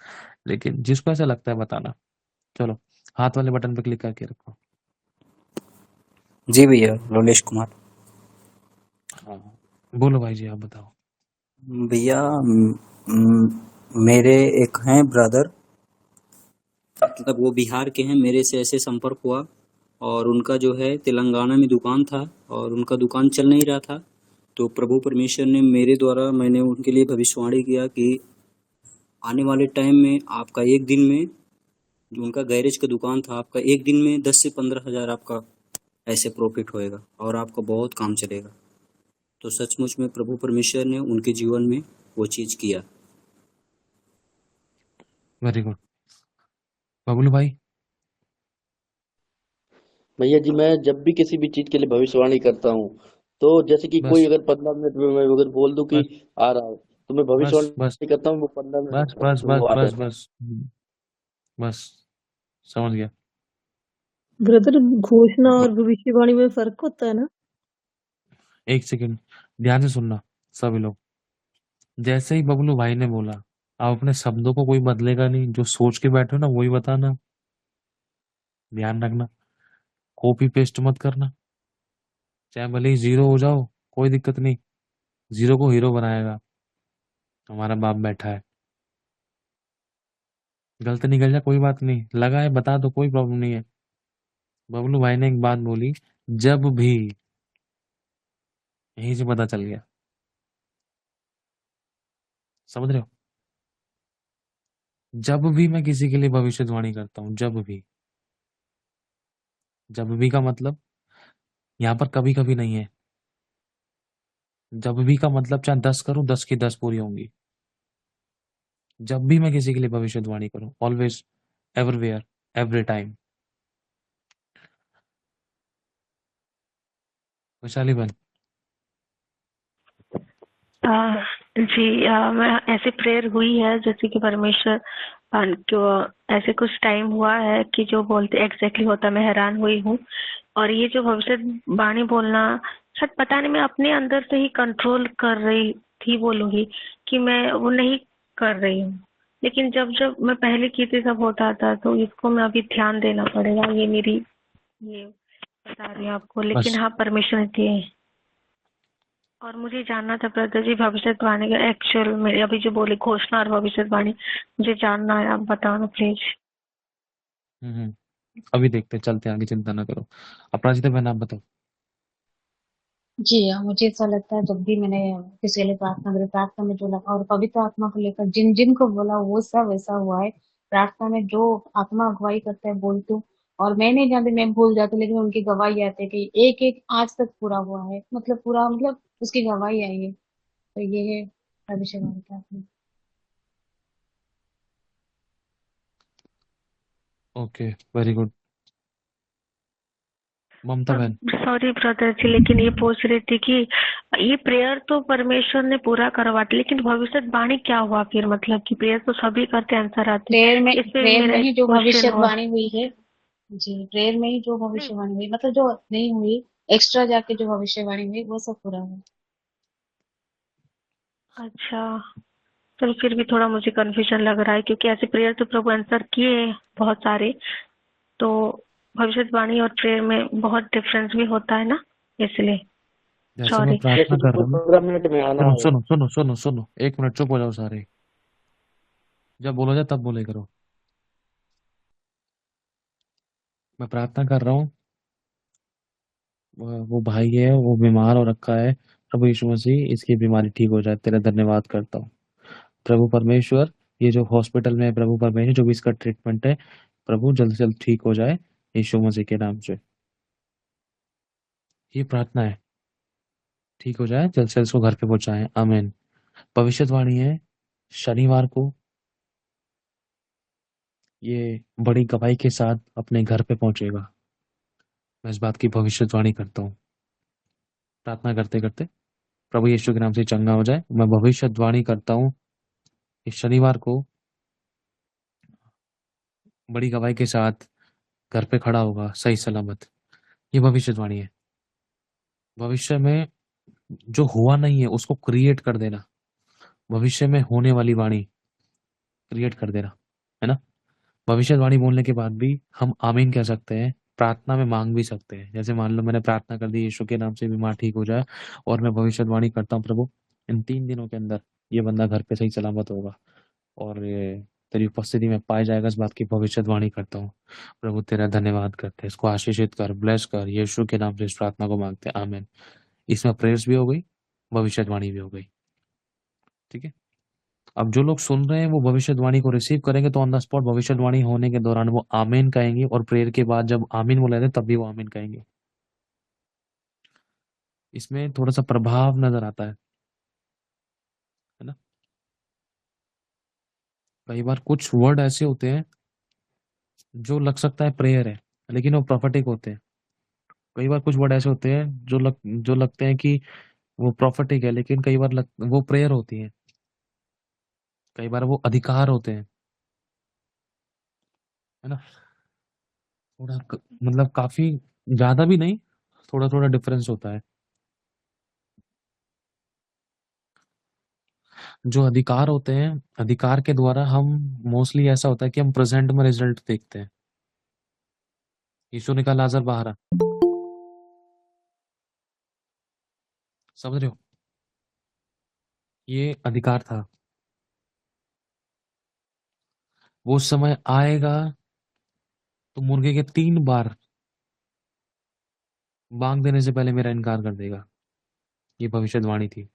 S2: लेकिन जिसको ऐसा लगता है बताना। चलो, हाथ वाले बटन पे क्लिक करके रखो।
S9: जी भैया, लोलेश कुमार।
S2: हाँ, बोलो भाई जी, आप बताओ।
S9: भैया मेरे एक हैं ब्रदर, मतलब वो बिहार के हैं, मेरे से ऐसे संपर्क हुआ, और उनका जो है तेलंगाना में दुकान था और उनका दुकान चल नहीं रहा था। तो प्रभु परमेश्वर ने मेरे द्वारा, मैंने उनके लिए भविष्यवाणी किया कि आने वाले टाइम में आपका एक दिन में, जो उनका गैरेज का दुकान था, आपका एक दिन में 10 से 15 हज़ार आपका ऐसे प्रॉफिट होएगा और आपका बहुत काम चलेगा। तो सचमुच में प्रभु परमेश्वर ने उनके जीवन में वो चीज किया।
S2: Very good. बबलू भाई।
S4: भैया जी, मैं जब भी किसी भी चीज के लिए भविष्यवाणी करता हूँ, तो जैसे कि कोई
S2: बस
S4: अगर 15 मिनट में मैं अगर बोल दूं कि
S2: बस
S4: आ रहा है, तो मैं
S2: बस बस
S4: भविष्यवाणी करता हूँ, वो 15 मिनट
S2: बस बस
S4: वो
S2: बस
S4: आ
S2: बस
S4: जाता है।
S2: बस बस, समझ गया।
S8: ब्रदर, घोषणा और भविष्यवाणी में फर्क होता है ना?
S2: एक सेकंड, ध्यान से सुनना सभी लोग। जैसे ही बबलू भाई ने बोला, आप अपने शब्दों को कोई बदलेगा नहीं, जो सोच के बैठे हो ना वही बताना। ध्यान रखना, कॉपी पेस्ट मत करना, चाहे भले ही जीरो हो जाओ, कोई दिक्कत नहीं। जीरो को हीरो बनाएगा हमारा बाप बैठा है। गलत निकल जाए कोई बात नहीं, लगा है बता दो, कोई प्रॉब्लम नहीं है। बबलू भाई ने एक बात बोली, जब भी, यहीं से पता चल गया। समझ रहे हो? जब भी मैं किसी के लिए भविष्यवाणी करता हूँ, जब भी का मतलब यहाँ पर कभी कभी नहीं है। जब भी का मतलब चाहे 10 करूं, 10 की 10 पूरी होंगी। जब भी मैं किसी के लिए भविष्यवाणी करूं, always, everywhere, every time. Vaishali बहन।
S5: जी, मैं ऐसी प्रेयर हुई है जैसे कि परमेश्वर को ऐसे कुछ टाइम हुआ है कि जो बोलते एग्जैक्टली होता, मैं हैरान हुई हूँ। और ये जो भविष्यवाणी बोलना, शायद पता नहीं, मैं अपने अंदर से ही कंट्रोल कर रही थी बोलूंगी कि मैं वो नहीं कर रही हूँ। लेकिन जब जब मैं पहले की थी सब होता था, तो इसको मैं अभी ध्यान देना पड़ेगा। ये मेरी, ये बता रही हूँ आपको। लेकिन
S2: बस
S5: हाँ, परमेश्वर दिए। और मुझे जानना था ब्रदर जी, भविष्यवाणी का एक्चुअल में अभी जो बोले घोषणा और भविष्यवाणी, मुझे जानना है, आप बताना प्लीज।
S2: अभी देखते हैं, चलते हैं आगे, चिंता ना करो। अपराजिता बहन, आप बताओ।
S1: जी हाँ, मुझे ऐसा लगता है जब भी मैंने किसी के लिए प्रार्थना करी, प्रार्थना में जो लगा और पवित्र आत्मा को लेकर जिन जिन को बोला वो सब वैसा हुआ है। प्रार्थना में जो आत्मा अगुवाई करता है बोलती हूँ, और मैं नहीं जानती, मैं भूल जाती हूँ, लेकिन उनकी गवाही आती है कि एक एक आज तक पूरा हुआ है, मतलब पूरा, मतलब उसकी गवाही आई है। तो ये है भविष्यवाणी की आत्मा।
S2: Okay, very good. ममता बहन,
S5: सॉरी ब्रदर जी, लेकिन ये पूछ रही थी कि ये प्रेयर तो परमेश्वर ने पूरा करवा दी, लेकिन भविष्यवाणी क्या हुआ फिर? मतलब कि प्रेयर तो सभी करते, आंसर आते, इस पे
S1: प्रेयर
S5: मेरा
S1: में
S5: एक
S1: ही जो
S5: क्वेश्चन हुआ।
S1: भविष्यवाणी हुई है, जी प्रेयर में ही जो भविष्यवाणी हुई, मतलब जो नहीं हुई, एक्स्ट्रा जाके जो भविष्यवाणी हुई वो सब पूरा हुआ।
S5: अच्छा, चल फिर भी थोड़ा मुझे कंफ्यूजन लग रहा है, क्योंकि ऐसे प्रेयर तो प्रभु आंसर किए हैं बहुत सारे, तो भविष्यवाणी और प्रेयर में बहुत डिफरेंस भी होता है ना, इसलिए
S2: जैसे मैं
S5: सॉरी।
S2: प्रार्थना कर रहा हूँ,
S4: 15 मिनट में आना
S2: सुनो
S4: है।
S2: सुनो सुनो सुनो सुनो, 1 मिनट चुप हो जाओ सारे। जब बोला जाए तब बोले करो। मैं प्रार्थना कर रहा हूँ, वो भाई है, वो बीमार हो रखा है। प्रभु यीशु मसीह इसकी बीमारी ठीक हो जाए, तेरा धन्यवाद करता हूँ। प्रभु परमेश्वर, ये जो हॉस्पिटल में है, प्रभु परमेश्वर जो भी इसका ट्रीटमेंट है, प्रभु जल्द से जल्द ठीक हो जाए यीशु मसीह के नाम से। ये प्रार्थना है, ठीक हो जाए, जल्द से जल्द उसको घर पे पहुंचाएं, आमीन। भविष्यवाणी है, शनिवार को ये बड़ी गवाही के साथ अपने घर पे पहुंचेगा। मैं इस बात की भविष्यवाणी करता हूँ, प्रार्थना करते करते प्रभु यीशु के नाम से चंगा हो जाए। मैं भविष्यवाणी करता हूँ, इस शनिवार को बड़ी गवाही के साथ घर पे खड़ा होगा सही सलामत। ये भविष्यवाणी है। भविष्य में जो हुआ नहीं है उसको क्रिएट कर देना, भविष्य में होने वाली वाणी क्रिएट कर देना, है ना। भविष्यवाणी बोलने के बाद भी हम आमीन कह सकते हैं, प्रार्थना में मांग भी सकते हैं। जैसे मान लो मैंने प्रार्थना कर दी यीशु के नाम से बीमार ठीक हो जाए, और मैं भविष्यवाणी करता हूँ प्रभु इन 3 दिनों के अंदर ये बंदा घर पे सही सलामत होगा और ये तेरी उपस्थिति में पाया जाएगा, इस बात की भविष्यवाणी करता हूँ। प्रभु तेरा धन्यवाद करते हैं, इसको आशीषित कर, ब्लेस कर, यीशु के नाम से इस प्रार्थना को मांगते हैं, आमीन। इसमें प्रेयर्स भी हो गई, भविष्यवाणी भी हो गई, ठीक है। अब जो लोग सुन रहे हैं वो भविष्यवाणी को रिसीव करेंगे, तो ऑन द स्पॉट भविष्यवाणी होने के दौरान वो आमीन कहेंगे, और प्रेयर के बाद जब आमीन बोले थे तब भी वो आमीन कहेंगे। इसमें थोड़ा सा प्रभाव नजर आता है ना। कई बार कुछ वर्ड ऐसे होते हैं जो लग सकता है प्रेयर है, लेकिन वो प्रोफेटिक होते हैं। कई बार कुछ वर्ड ऐसे होते हैं जो लगते हैं कि वो प्रोफेटिक है, लेकिन कई बार वो प्रेयर होती है। कई बार वो अधिकार होते हैं, है ना। मतलब काफी ज्यादा भी नहीं, थोड़ा थोड़ा डिफरेंस होता है। जो अधिकार होते हैं, अधिकार के द्वारा हम मोस्टली ऐसा होता है कि हम प्रेजेंट में रिजल्ट देखते हैं। यीशु ने कहा लाजर बाहर आ, समझ रहे हो, ये अधिकार था। वो समय आएगा तो मुर्गे के 3 बार बांग देने से पहले मेरा इनकार कर देगा। ये भविष्यवाणी थी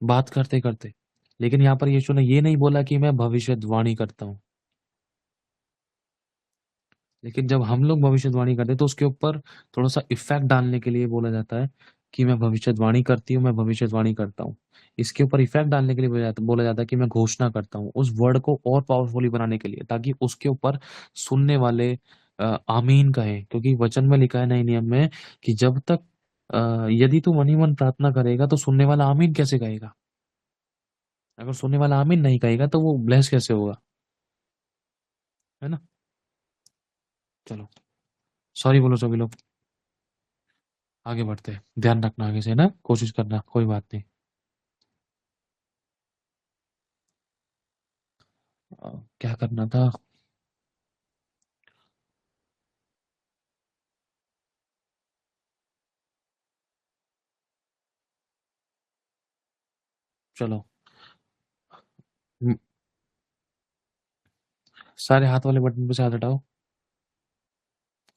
S2: बात करते करते। लेकिन यहाँ पर यीशु ने ये नहीं बोला कि मैं भविष्यवाणी करता हूँ, लेकिन जब हम लोग भविष्यवाणी करते हैं तो उसके ऊपर थोड़ा सा इफेक्ट डालने के लिए बोला जाता है कि मैं भविष्यवाणी करती हूँ, मैं भविष्यवाणी करता हूँ। इसके ऊपर इफेक्ट डालने के लिए बोला जाता है कि मैं घोषणा करता हूँ, उस वर्ड को और पावरफुली बनाने के लिए, ताकि उसके ऊपर सुनने वाले आमीन कहें। क्योंकि वचन में लिखा है नए नियम में कि जब तक यदि तू मन ही मन प्रार्थना करेगा तो सुनने वाला आमीन कैसे कहेगा। अगर सुनने वाला आमीन नहीं कहेगा तो वो ब्लेस कैसे होगा, है ना। चलो सॉरी बोलो सभी लोग, आगे बढ़ते हैं। ध्यान रखना आगे से, ना कोशिश करना, कोई बात नहीं। क्या करना था, चलो सारे हाथ वाले बटन पे से हाथ हटाओ,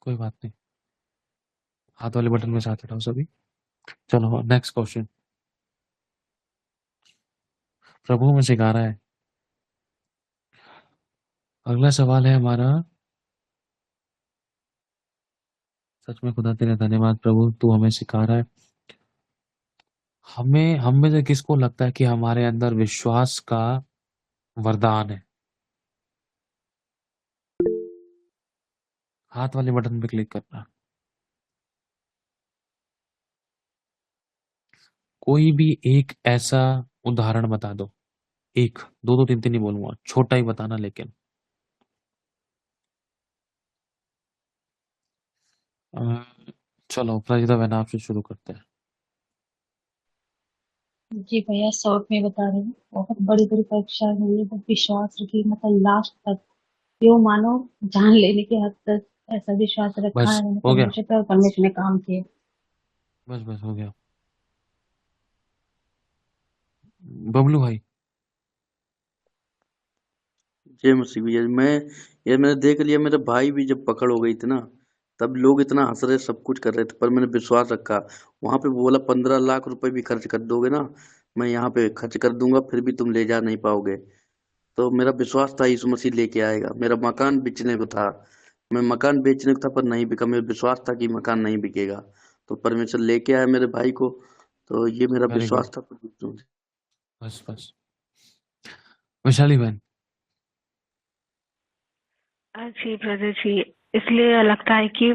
S2: कोई बात नहीं, हाथ वाले बटन में से हाथ हटाओ सभी। चलो नेक्स्ट क्वेश्चन, प्रभु हमें सिखा रहा है। अगला सवाल है हमारा, सच में खुदा तेरा धन्यवाद प्रभु, तू हमें सिखा रहा है। हम में से किसको लगता है कि हमारे अंदर विश्वास का वरदान है। हाथ वाले बटन पे क्लिक करना। कोई भी एक ऐसा उदाहरण बता दो, एक, दो दो तीन तीन नहीं बोलूंगा, छोटा ही बताना लेकिन। अ, चलो प्रजिता बहन आपसे शुरू करते हैं।
S1: जी भैया, शॉर्ट में बता रही हूँ। बहुत बड़ी बड़ी परीक्षा हुई है, बहुत विश्वास रखिए, मतलब लास्ट तक यो मानो जान लेने के हद तक ऐसा विश्वास रखा
S2: बस
S1: है मैंने
S2: हो गया,
S1: परमेश्वर पे और परमेश्वर ने काम किए।
S2: बस हो गया। बबलू भाई।
S4: जय मसीह भैया। मैंने देख लिया, मेरे भाई भी जब पकड़ हो गई थी ना, तब लोग इतना हंस रहे, सब कुछ कर रहे थे, पर मैंने विश्वास रखा। वहां पे बोला 15 लाख रुपए भी खर्च कर दोगे ना, मैं यहाँ पे खर्च कर दूंगा, फिर भी तुम ले जा नहीं पाओगे। तो मेरा विश्वास था यीशु मसीह लेके आएगा। मेरा मकान बेचने को था, मैं मकान बेचने को था, पर नहीं बिका। मेरा विश्वास था कि मकान नहीं बिकेगा, तो परमेश्वर लेके आया मेरे भाई को। तो ये मेरा
S2: वेरी गुड।
S4: विश्वास था परमेश्वर से।
S2: बस वैशाली बहन।
S5: जी ब्रदर जी, इसलिए लगता है कि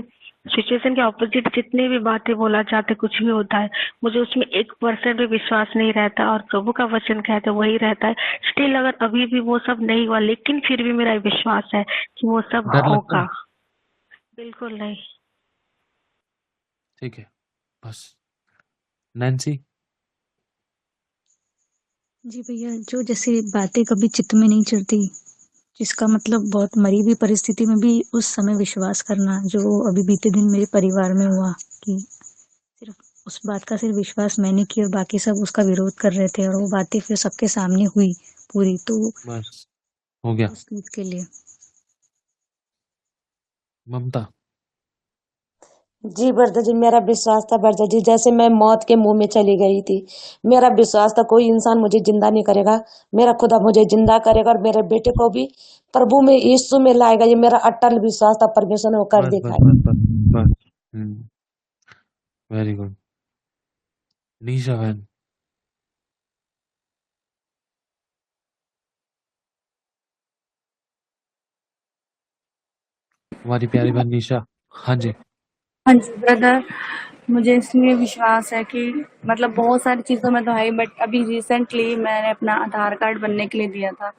S5: सिचुएशन के ऑपोजिट जितनी भी बातें बोला जाते, कुछ भी होता है, मुझे उसमें 1% भी विश्वास नहीं रहता, और प्रभु का वचन कहते वही रहता है। स्टिल अगर अभी भी वो सब नहीं हुआ, लेकिन फिर भी मेरा विश्वास है कि वो सब
S2: डर लगता
S5: होगा।
S2: है?
S5: बिल्कुल नहीं।
S2: ठीक है, बस। नैन्सी।
S7: जी भैया, जो जैसे बातें कभी चित्त में नहीं चढ़ती, जिसका मतलब बहुत मरी हुई परिस्थिति में भी उस समय विश्वास करना, जो अभी बीते दिन मेरे परिवार में हुआ कि सिर्फ उस बात का सिर्फ विश्वास मैंने किया और बाकी सब उसका विरोध कर रहे थे, और वो बातें फिर सबके सामने हुई पूरी, तो
S2: बस हो गया।
S7: उस चीज के लिए।
S2: ममता।
S12: जी बरदा जी, मेरा विश्वास था बरदा जी, जैसे मैं मौत के मुंह में चली गई थी, मेरा विश्वास था कोई इंसान मुझे जिंदा नहीं करेगा, मेरा खुदा मुझे जिंदा करेगा और मेरे बेटे को भी प्रभु में यीशु में लाएगा। ये मेरा अटल विश्वास था, परमेश्वर ने वो कर
S2: बस बस
S12: दिखाया।
S2: बस बस बस। Very good. निशा बहन। हमारी प्यारी बहन निशा। हाँ जी।
S3: हाँ जी ब्रदर, मुझे इसलिए विश्वास है कि मतलब बहुत सारी चीज़ों में तो है ही, बट अभी रिसेंटली मैंने अपना आधार कार्ड बनने के लिए दिया था,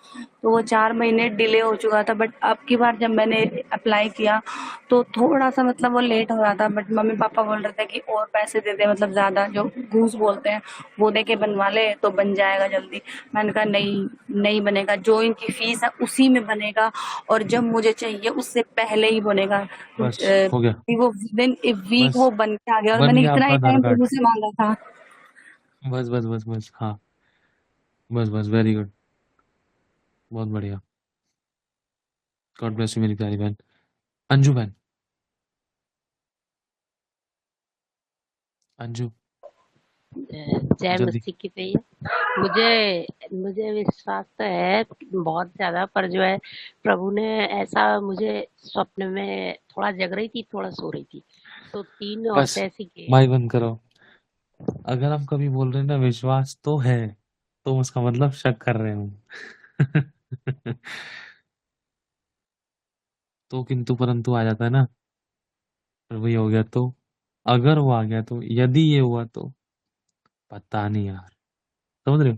S3: तो वो 4 महीने डिले हो चुका था, बट अब की बार जब मैंने अप्लाई किया तो थोड़ा सा मतलब वो लेट हो रहा था, बट मम्मी पापा बोल रहे थे कि और पैसे दे दे, मतलब ज़्यादा जो घूस बोलते हैं वो दे के बनवा ले तो बन जाएगा जल्दी। मैंने कहा नहीं, नहीं बनेगा, जो इनकी फीस है उसी में बनेगा, और जब मुझे चाहिए उससे पहले ही बनेगा।
S2: बस हो गया।
S3: वो विदिन ए वीक
S2: बस
S3: वो बन के आ गया, और
S2: बन
S3: मैंने
S2: गया
S3: इतना
S2: आपका
S3: ही
S2: आधार
S3: टाइम
S2: कार्ड।
S3: प्रभु से मांगा था।
S2: बस हाँ। बस वेरी गुड। बहुत बढ़िया। गॉड ब्लेस यू मेरी प्यारी बहन। अंजू बहन। अंजू
S13: जय
S2: जल्दी।
S13: मसीह की भैया। मुझे मुझे विश्वास तो है बहुत ज्यादा, पर जो है प्रभु ने ऐसा मुझे स्वप्न में, थोड़ा जग रही थी थोड़ा सो रही थी, तो 3
S2: बस
S13: औरतें ऐसी के
S2: माइक बंद करो। अगर हम कभी बोल रहे हैं ना विश्वास तो है, तो उसका मतलब शक कर रहे हूँ। तो किंतु परंतु आ जाता है ना, पर वही हो गया तो, अगर वो आ गया तो, यदि ये हुआ तो, पता नहीं यार, समझ रहे हो,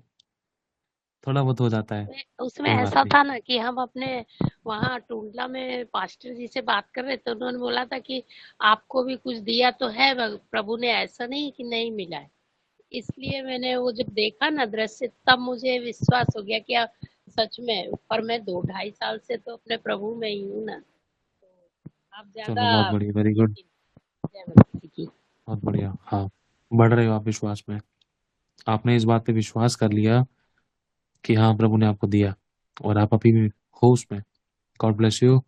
S2: थोड़ा बहुत हो जाता है,
S13: उसमें
S2: कोई बात
S13: ऐसा
S2: नहीं।
S13: था ना कि हम अपने वहाँ टूंडला में पास्टर जी से बात कर रहे थे, उन्होंने बोला था कि आपको भी कुछ दिया तो है प्रभु ने, ऐसा नहीं कि नहीं मिला है। इसलिए मैंने वो जब देखा ना दृश्य, तब मुझे विश्वास हो गया कि सच में, पर मैं 2-2.5 साल से तो अपने प्रभु में ही हूँ ना, तो आप
S2: चलो
S13: ज्यादा
S2: बहुत बढ़िया, वेरी गुड।
S13: जय मसीह की।
S2: बहुत बढ़िया। हाँ, बढ़ रहे हो आप विश्वास में, आपने इस बात पे विश्वास कर लिया कि हाँ प्रभु ने आपको दिया, और आप अभी भी हो उसमें। God bless you.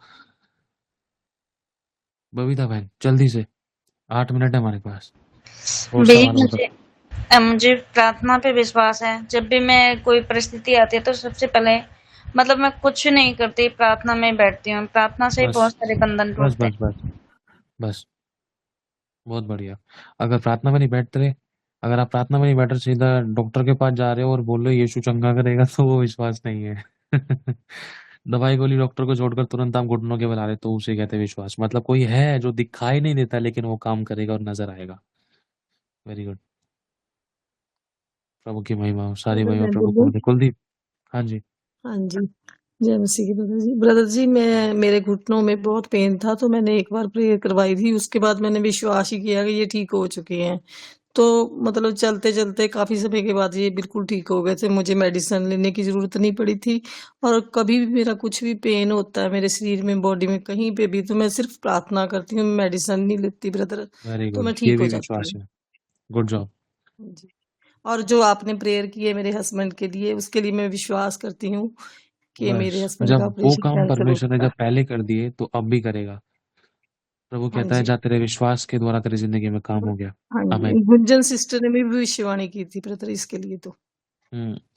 S2: बबीता बहन जल्दी से, 8 मिनट है हमारे पास, और
S10: भैया
S2: सवाल हो तो।
S10: मुझे प्रार्थना पे विश्वास है। जब भी मैं कोई परिस्थिति आती है तो सबसे पहले मतलब मैं कुछ नहीं करती, प्रार्थना में बैठती हूँ। प्रार्थना से ही
S2: बस
S10: बहुत सारे बंधन
S2: बस
S10: टूटते
S2: बस
S10: हैं।
S2: बस बस बहुत बढ़िया। अगर प्रार्थना में नहीं बैठते रहे, अगर आप प्रार्थना में नहीं बैठ रहे, सीधा डॉक्टर के पास जा रहे हो और बोल रहे हो यीशु चंगा करेगा, तो वो विश्वास नहीं है। दवाई गोली डॉक्टर को छोड़कर तुरंत आप घुटनों के बल आ रहे, तो उसे कहते हैं विश्वास। मतलब कोई है जो दिखाई नहीं देता लेकिन वो काम करेगा और नजर आएगा। Very good. प्रभु की महिमा हो, सारी
S8: अगर
S2: महिमा
S8: मैं
S2: प्रभु को
S8: बोलूं,
S2: होती। कुलदीप। हाँ जी।
S8: हाँ जी, जय मसीह की। ब्रदर जी, मैं मेरे घुटनों में बहुत पेन था, तो मैंने एक बार प्रेयर करवाई थी। उसके बाद मैंने विश्वास ही किया कि ये ठीक हो चुके हैं। तो मतलब चलते चलते काफी समय के बाद ये बिल्कुल ठीक हो गए थे, मुझे मेडिसिन लेने की जरूरत नहीं पड़ी थी। और कभी भी मेरा कुछ भी पेन होता है मेरे शरीर में, बॉडी में, कहीं पे भी, तो मैं सिर्फ प्रार्थना करती हूँ, मेडिसिन नहीं लेती ब्रदर,
S2: वेरी
S8: तो
S2: गुड,
S8: मैं
S2: ये
S8: ठीक हो
S2: भी
S8: जाती
S2: विश्वास
S8: हूँ।
S2: है। Good job.
S8: जी। और जो आपने प्रेयर की है मेरे हस्बैंड के लिए, उसके लिए मैं विश्वास करती हूँ कि
S2: बस
S8: मेरे हस्बैंड का
S2: जब वो
S8: ऑपरेशन
S2: काम
S8: कैंसिल हो
S2: परमेश्वर ने
S8: चुका
S2: जब
S8: है।
S2: पहले कर दिए तो अब भी करेगा। प्रभु
S8: हाँ
S2: कहता है,
S8: जी।
S2: जा तेरे विश्वास के द्वारा तेरी जिंदगी में काम हो गया।
S8: हाँ
S2: आमीन।
S8: जी, गुंजन सिस्टर ने भी भविष्यवाणी की थी ब्रदर इसके लिए तो।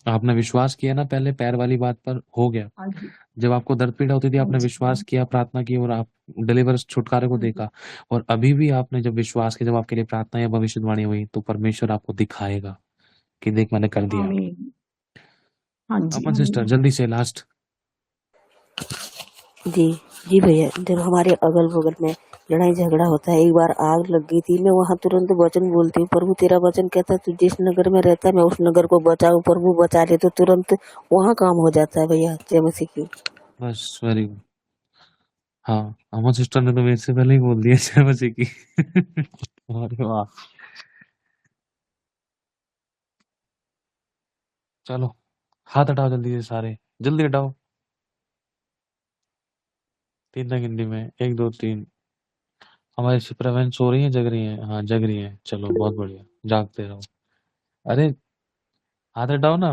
S2: आपने विश्वास किया ना पहले पैर वाली बात पर, हो गया।
S8: हाँ जी।
S2: जब आपको दर्द पीड़ा होती थी
S8: हाँ
S2: आपने
S8: जी।
S2: विश्वास किया, प्रार्थना की और आप डिलीवर छुटकारे को
S8: हाँ जी।
S2: देखा। और अभी भी आपने जब विश्वास किया, जब आपके लिए प्रार्थना या भविष्यवाणी हुई, तो परमेश्वर आपको दिखाएगा कि देख मैंने कर दिया।
S8: आमीन। हाँ जी।
S2: अमन सिस्टर
S8: आमीन।
S2: जल्दी से लास्ट।
S6: जी जी भैया, जब हमारे अगल बगल में लड़ाई झगड़ा होता है, एक बार आग लग गई थी, मैं वहाँ तुरंत वचन बोलती हूँ, प्रभु तेरा वचन कहता है तू जिस नगर में रहता है मैं उस नगर को बचाऊं, प्रभु बचा ले, तो तुरंत वहाँ काम हो जाता है भैया। जय मसीह की।
S2: बस वेरी गुड। हाँ, अमन सिस्टर ने तो मेरे से पहले ही बोल दिया जय मसीह की। अरे वाह। चलो हाथ हटाओ जल्दी से सारे, जल्दी हटाओ। 3 तक हिंदी में, 1 2 3। हमारी शिप्रा बहन सो रही है, जग रही है? हाँ जग रही है, चलो बहुत बढ़िया, जागते रहो। अरे हाथ हटाओ ना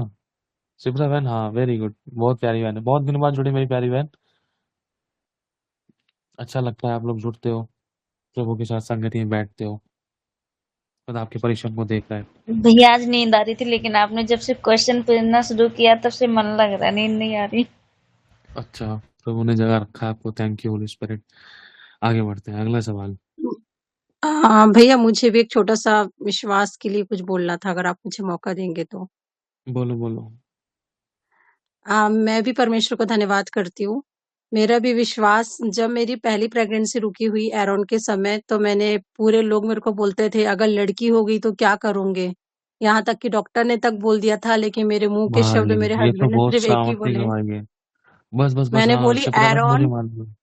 S2: शिप्रा बहन। हाँ वेरी गुड, बहुत प्यारी बहन है, बहुत दिनों बाद जुड़ी मेरी प्यारी बहन। अच्छा लगता है आप लोग जुड़ते हो, प्रभु के साथ संगति में बैठते हो, खुदा आपके परिश्रम को देख रहा है।
S10: भैया आज नींद आ रही थी, लेकिन आपने जब से क्वेश्चन पूछना शुरू किया तब से मन लग रहा है, नींद नहीं आ रही।
S2: अच्छा, प्रभु ने जगह रखा है आपको, थैंक यू होली स्पिरिट। आगे बढ़ते हैं, अगला सवाल।
S14: भैया मुझे भी एक छोटा सा विश्वास के लिए कुछ बोलना था, अगर आप मुझे मौका देंगे तो।
S2: बोलो बोलो।
S14: मैं भी परमेश्वर को धन्यवाद करती हूँ। मेरा भी विश्वास, जब मेरी पहली प्रेगनेंसी रुकी हुई एरोन के समय, तो मैंने, पूरे लोग मेरे को बोलते थे अगर लड़की हो गई तो क्या करोगे, यहाँ तक कि डॉक्टर ने तक बोल दिया था, लेकिन मेरे मुंह के शब्द
S2: भाई
S14: मेरे
S2: ये तो
S14: हस्बैंड ने
S2: बहुत
S14: सिर्फ एक ही
S2: सामर्थ्य
S14: बोले।
S2: गवाई है। बस बस बस,
S14: मैंने
S2: हाँ
S14: बोली
S2: शिप्रा बहन मुझे
S14: एरोन,
S2: मान लो।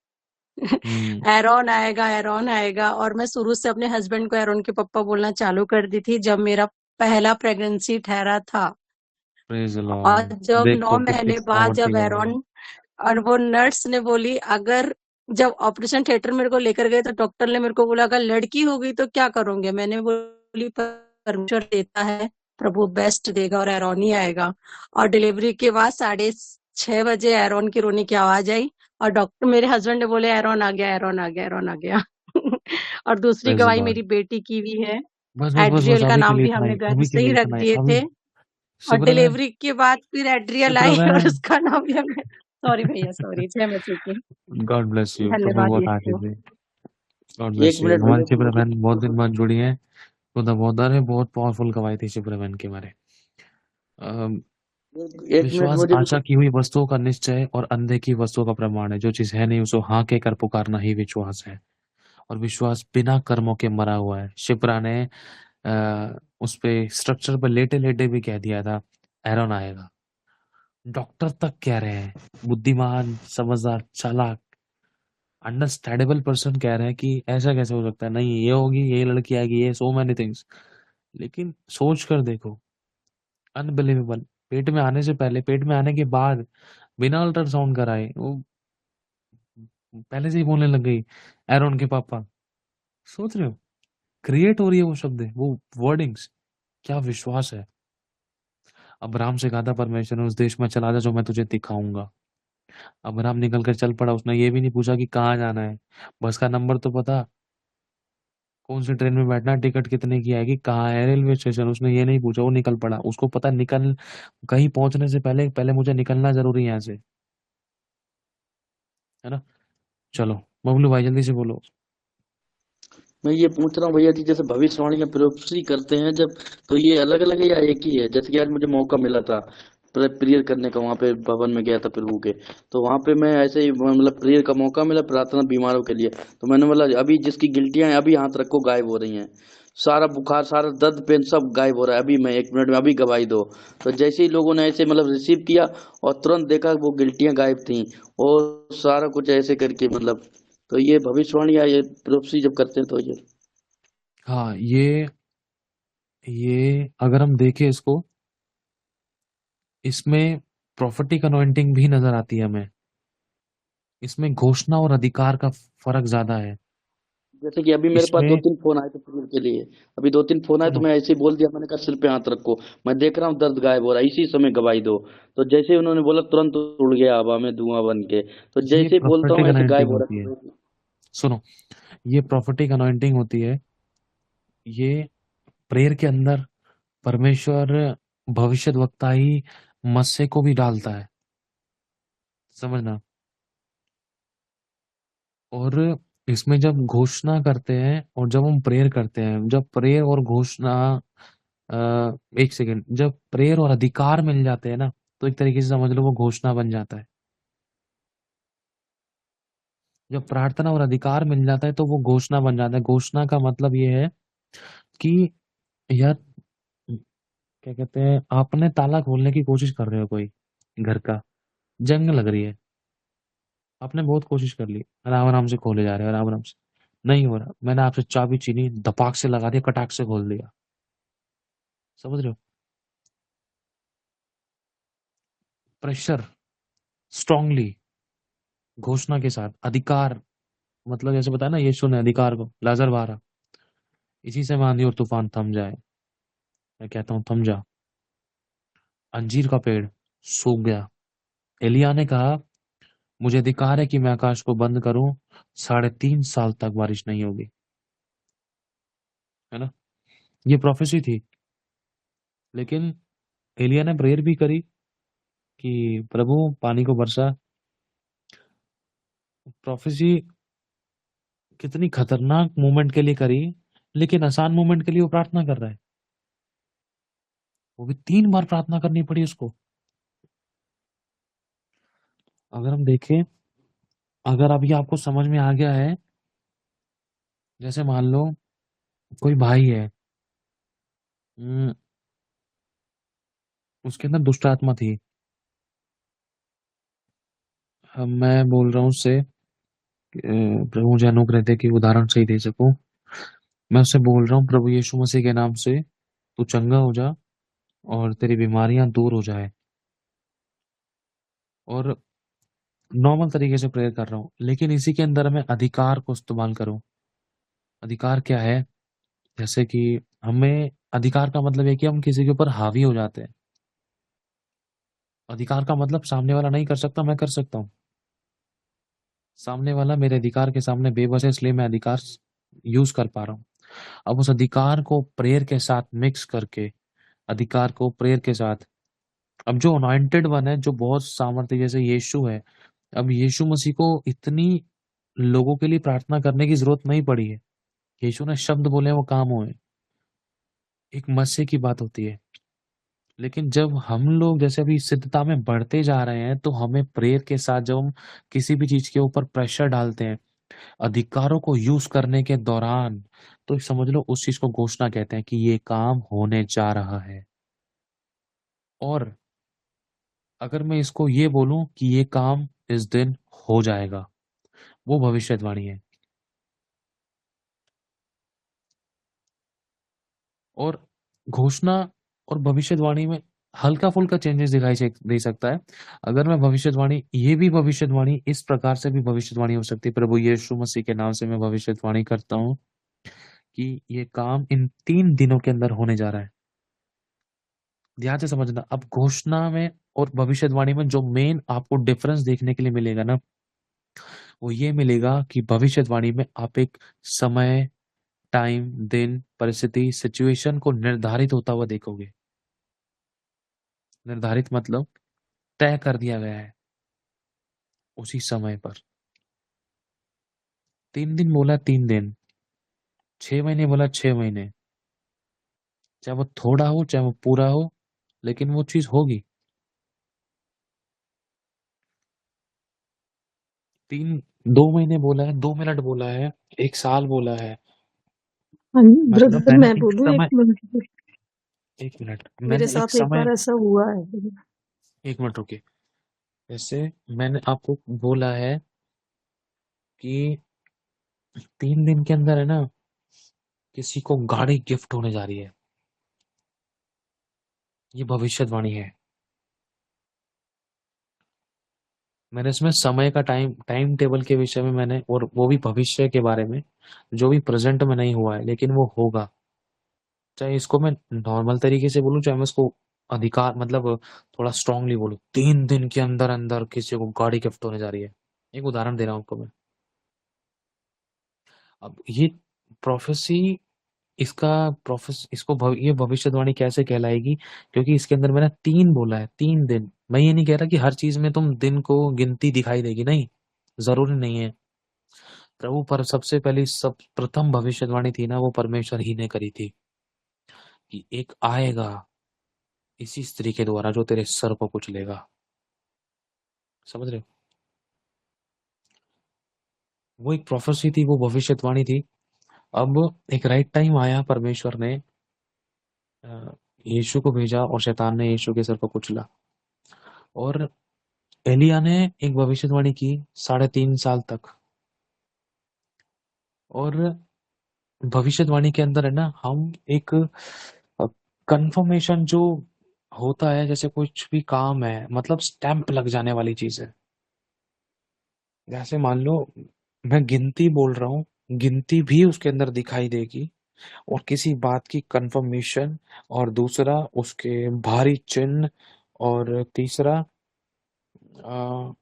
S14: एरोन आएगा, एरोन आएगा। और मैं शुरू से अपने हस्बैंड को एरोन के पप्पा बोलना चालू कर दी थी जब मेरा पहला प्रेगनेंसी ठहरा था।
S2: प्रेज द
S14: और
S2: लॉर्ड।
S14: जब 9
S2: देखो कितनी
S14: महीने बाद
S2: सामर्थ्य
S14: जब
S2: गवाई है।
S14: एरोन, और वो नर्स ने बोली, अगर, जब ऑपरेशन थिएटर मेरे को लेकर गए तो डॉक्टर ने मेरे को बोला अगर लड़की हो गई तो क्या करोगे। मैंने बोली परमेश्वर देता है, प्रभु बेस्ट देगा और एरोन ही आएगा। और डिलीवरी के बाद 6:30 बजे एरोन की रोने की आवाज आई, और डॉक्टर, मेरे हस्बैंड ने बोले एरोन आ गया, एरोन आ गया, एरोन आ गया। और दूसरी
S2: प्रेज द
S14: गवाही
S2: लॉर्ड।
S14: मेरी बेटी की भी है।
S2: बस बस बस बस,
S14: एड्रियल का
S2: अभी के
S14: नाम
S2: लिए
S14: भी
S2: इतना
S14: हमने
S2: ही,
S14: गर्भ
S2: अभी के
S14: से ही
S2: लिए
S14: रख
S2: इतना ही।
S14: दिए
S2: अभी
S14: थे। और
S2: शिप्रा बहन,
S14: डिलीवरी के बाद फिर एड्रियल
S2: शिप्रा
S14: आई और
S2: बहन।
S14: उसका नाम भी हमने, सॉरी भैया, सॉरी, जय मसीह की।
S2: गॉड ब्लेस यू, प्रभु
S14: धन्यवाद
S2: बहुत
S14: यीशु।
S2: आशीष दे। गॉड ब्लेस
S4: एक
S2: यू।
S4: मिनट
S2: हमारी
S4: भैया।
S2: शिप्रा बहन बहुत दिन बाद जुड़ी है, खुदा बहुत डर है, बहुत पावरफुल गवाही थी शिप्रा बहन के बारे।
S4: एक मिनट
S2: विश्वास
S4: मुझे भी
S2: आशा की हुई वस्तुओं का निश्चय और अंधे की वस्तुओं का प्रमाण है। जो चीज है नहीं उसको हाँ कहकर पुकारना ही विश्वास है। और विश्वास बिना कर्मों के मरा हुआ है। शिप्रा ने उस पे स्ट्रक्चर पर लेटे लेटे भी कह दिया था एरोन आएगा। डॉक्टर तक कह रहे हैं, बुद्धिमान समझदार चालाक अंडरस्टैंडेबल पर्सन कह रहे हैं कि ऐसा कैसे हो सकता है, नहीं ये होगी, ये लड़की आएगी, ये सो मैनी थिंग्स। लेकिन सोच कर देखो, अनबिलीवेबल। पेट में आने से पहले, पेट में आने के बाद, बिना अल्ट्रासाउंड कराए वो पहले से ही बोलने लग गई एरोन के पापा। सोच रहे हो, क्रिएट हो रही है वो शब्द, वो वर्डिंग्स। क्या विश्वास है। अब्राहम से कहा था परमेश्वर ने, उस देश में चला जा जो मैं तुझे दिखाऊंगा। अब्राहम निकल कर चल पड़ा, उसने ये भी नहीं पूछा कि कहाँ जाना है, बस का नंबर तो पता, कौन सी ट्रेन में बैठना, टिकट कितने की आएगी, कहाँ है रेलवे स्टेशन, उसने ये नहीं पूछा, वो निकल पड़ा। उसको पता निकल, कहीं पहुंचने से पहले पहले मुझे निकलना जरूरी है यहाँ से, है ना। चलो बबलू भाई जल्दी से बोलो।
S4: मैं ये पूछ रहा हूँ भैया जी, जैसे भविष्यवाणी में प्रोफेसी करते हैं जब, तो ये अलग अलग है या एक ही है? जैसे कि आज मुझे मौका मिला था प्रेयर करने का, वहाँ पे भवन में गया था प्रभु के, तो वहाँ पे मैं ऐसे ही मतलब प्रेयर का मौका मिला, प्रार्थना बीमारों के लिए, तो मैंने बोला अभी जिसकी गिल्टियां हैं अभी हाथ रखो, गायब हो रही हैं, सारा बुखार, सारा दर्द पेन सब गायब हो रहा है, अभी मैं 1 मिनट में अभी गवाही दो। तो जैसे ही लोगों ने ऐसे मतलब रिसीव किया और तुरंत देखा वो गिल्टियां गायब थी और सारा कुछ ऐसे करके मतलब, तो ये भविष्यवाणी या ये प्रोफेसी जब करते हैं तो ये
S2: हाँ, ये अगर हम देखें इसको, इसमें प्रोफेटिक अनॉइंटिंग भी नजर आती है हमें। इसमें घोषणा और अधिकार का फर्क ज्यादा है।
S4: जैसे कि अभी मेरे पास
S2: इसमें
S4: 2-3 फोन आए थे प्रेयर के लिए, अभी 2-3 फोन आए तो
S2: सुनो,
S4: मैं ऐसे ही बोल दिया, मैंने कहा सिर पे हाथ रखो, मैं देख रहा हूँ दर्द गायब हो रहा है, इसी समय गवाही दो। तो जैसे ही उन्होंने बोला तुरंत उड़ गया हवा में धुआं बन के, तो
S2: ये
S4: जैसे ही बोलता
S2: प्रोफेटिक
S4: हूँ ऐसे
S2: अनॉइंटिंग
S4: गायब हो
S2: होती
S4: रहा
S2: है।
S4: है।
S2: सुनो, ये प्रोफेटिक अनॉइंटिंग होती है। ये प्रेयर के अंदर परमेश्वर भविष्यद्वक्ता ही मस्से को भी डालता है, समझना। और इसमें जब घोषणा करते हैं और जब हम प्रेयर करते हैं, जब प्रेयर और घोषणा, एक सेकेंड, जब प्रेयर और अधिकार मिल जाते हैं ना, तो एक तरीके से समझ लो वो घोषणा बन जाता है। जब प्रार्थना और अधिकार मिल जाता है तो वो घोषणा बन जाता है। घोषणा का मतलब ये है कि यार, क्या कहते हैं, आपने ताला खोलने की कोशिश कर रहे हो, कोई घर का, जंग लग रही है, आपने बहुत कोशिश कर ली, आराम आराम से खोले जा रहे हो, आराम आराम से, नहीं हो रहा, मैंने आपसे चाबी छीनी, धपाक से लगा दिया, कटाक से खोल दिया, समझ रहे हो? प्रेशर, स्ट्रांगली, घोषणा के साथ, अधिकार, मतलब जैसे बताया ना यीशु ने अधिकार को, लाजर बारह, इसी से आंधी और तूफान थम जाए। मैं कहता हूँ थम जा। अंजीर का पेड़ सूख गया, एलिया ने कहा मुझे अधिकार है कि मैं आकाश को बंद करूं, 3.5 साल तक बारिश नहीं होगी, है ना? ये प्रोफेसी थी। लेकिन एलिया ने प्रेयर भी करी कि प्रभु पानी को बरसा। प्रोफेसी कितनी खतरनाक मोमेंट के लिए करी, लेकिन आसान मोमेंट के लिए वो प्रार्थना कर रहा है। वो भी 3 बार प्रार्थना करनी पड़ी उसको। अगर हम देखें, अगर अभी आपको समझ में आ गया है, जैसे मान लो कोई भाई है, उसके अंदर दुष्ट आत्मा थी, मैं बोल रहा हूँ उससे, प्रभु मुझे अनुग्रह दे कि उदाहरण सही दे सकूं। मैं उससे बोल रहा हूँ प्रभु यीशु मसीह के नाम से तू चंगा हो जा और तेरी बीमारियां दूर हो जाए, और नॉर्मल तरीके से प्रेयर कर रहा हूँ, लेकिन इसी के अंदर मैं अधिकार को इस्तेमाल करूँ। अधिकार क्या है? जैसे कि हमें अधिकार का मतलब है कि हम किसी के ऊपर हावी हो जाते हैं। अधिकार का मतलब सामने वाला नहीं कर सकता, मैं कर सकता हूँ। सामने वाला मेरे अधिकार के सामने बेबस है, इसलिए मैं अधिकार यूज कर पा रहा हूँ। अब उस अधिकार को प्रेयर के साथ मिक्स करके, अधिकार को प्रेयर के साथ, अब जो अनॉइंटेड वन है, जो बहुत सामर्थ्य, जैसे यीशु है, अब यीशु मसीह को इतनी लोगों के लिए प्रार्थना करने की जरूरत नहीं पड़ी है। यीशु ने शब्द बोले, वो काम हुए। एक मसीह की बात होती है। लेकिन जब हम लोग जैसे अभी सिद्धता में बढ़ते जा रहे हैं, तो हमें प्रेयर के साथ जब हम किसी भी चीज के ऊपर प्रेशर डालते हैं, अधिकारों को यूज करने के दौरान, तो समझ लो उस चीज को घोषणा कहते हैं कि ये काम होने जा रहा है। और अगर मैं इसको ये बोलूं कि ये काम इस दिन हो जाएगा, वो भविष्यवाणी है। और घोषणा और भविष्यवाणी में हल्का फुल्का चेंजेस दिखाई दे सकता है। अगर मैं भविष्यवाणी, ये भी भविष्यवाणी, इस प्रकार से भी भविष्यवाणी हो सकती है, प्रभु यीशु मसीह के नाम से मैं भविष्यवाणी करता हूँ कि ये काम इन 3 दिनों के अंदर होने जा रहा है। ध्यान से समझना। अब घोषणा में और भविष्यवाणी में जो मेन आपको डिफरेंस देखने के लिए मिलेगा ना, वो ये मिलेगा कि भविष्यवाणी में आप एक समय, टाइम, दिन, परिस्थिति, सिचुएशन को निर्धारित होता हुआ देखोगे। निर्धारित मतलब तय कर दिया गया है उसी समय पर। 3 दिन बोला 3 दिन, 6 महीने बोला 6 महीने, चाहे वो थोड़ा हो चाहे वो पूरा हो, लेकिन वो चीज होगी। 2 महीने बोला है, 2 मिनट बोला है, 1 साल बोला है।
S8: हाँ ब्रदर,
S2: मैंने
S8: मैं
S2: एक
S8: बोलूँ एक
S2: समय
S8: मिनट?
S2: 1 मिनट
S8: मेरे
S2: मैंने एक
S8: साथ एक
S2: समय
S8: बार ऐसा हुआ है।
S2: 1 मिनट रुकिए। जैसे मैंने आपको बोला है कि 3 दिन के अंदर है ना, किसी को गाड़ी गिफ्ट होने जा रही है। ये भविष्यवाणी है। मैंने इसमें समय का टाइम टेबल के विषय में मैंने, और वो भी भविष्य के बारे में, जो भी प्रेजेंट में नहीं हुआ है लेकिन वो होगा। चाहे इसको मैं नॉर्मल तरीके से बोलूं, चाहे मैं इसको अधिकार मतलब थोड़ा स्ट्रांगली बोलूं, 3 दिन के अंदर अंदर किसी को गाड़ी गिफ्ट होने जा रही है। एक उदाहरण दे रहा हूं आपको मैं। अब ये प्रोफेसी, ये भविष्यवाणी कैसे कहलाएगी? क्योंकि इसके अंदर मैंने 3 बोला है, 3 दिन। मैं ये नहीं कह रहा कि हर चीज में तुम दिन को गिनती दिखाई देगी, नहीं, जरूरी नहीं है। प्रभु पर सबसे पहली सब प्रथम भविष्यवाणी थी ना, वो परमेश्वर ही ने करी थी कि एक आएगा इसी स्त्री के द्वारा जो तेरे सर को कुचलेगा। समझ रहे हो? वो एक प्रोफेसी थी, वो भविष्यवाणी थी। अब एक राइट टाइम आया, परमेश्वर ने अ, यीशु को भेजा और शैतान ने यीशु के सर को कुचला। और एलिया ने एक भविष्यवाणी की 3.5 साल तक। और भविष्यवाणी के अंदर है ना, हम एक कंफर्मेशन जो होता है, जैसे कुछ भी काम है, मतलब स्टैंप लग जाने वाली चीज है। जैसे मान लो मैं गिनती बोल रहा हूँ, गिनती भी उसके अंदर दिखाई देगी, और किसी बात की कंफर्मेशन, और दूसरा उसके भारी चिन्ह, और तीसरा अ,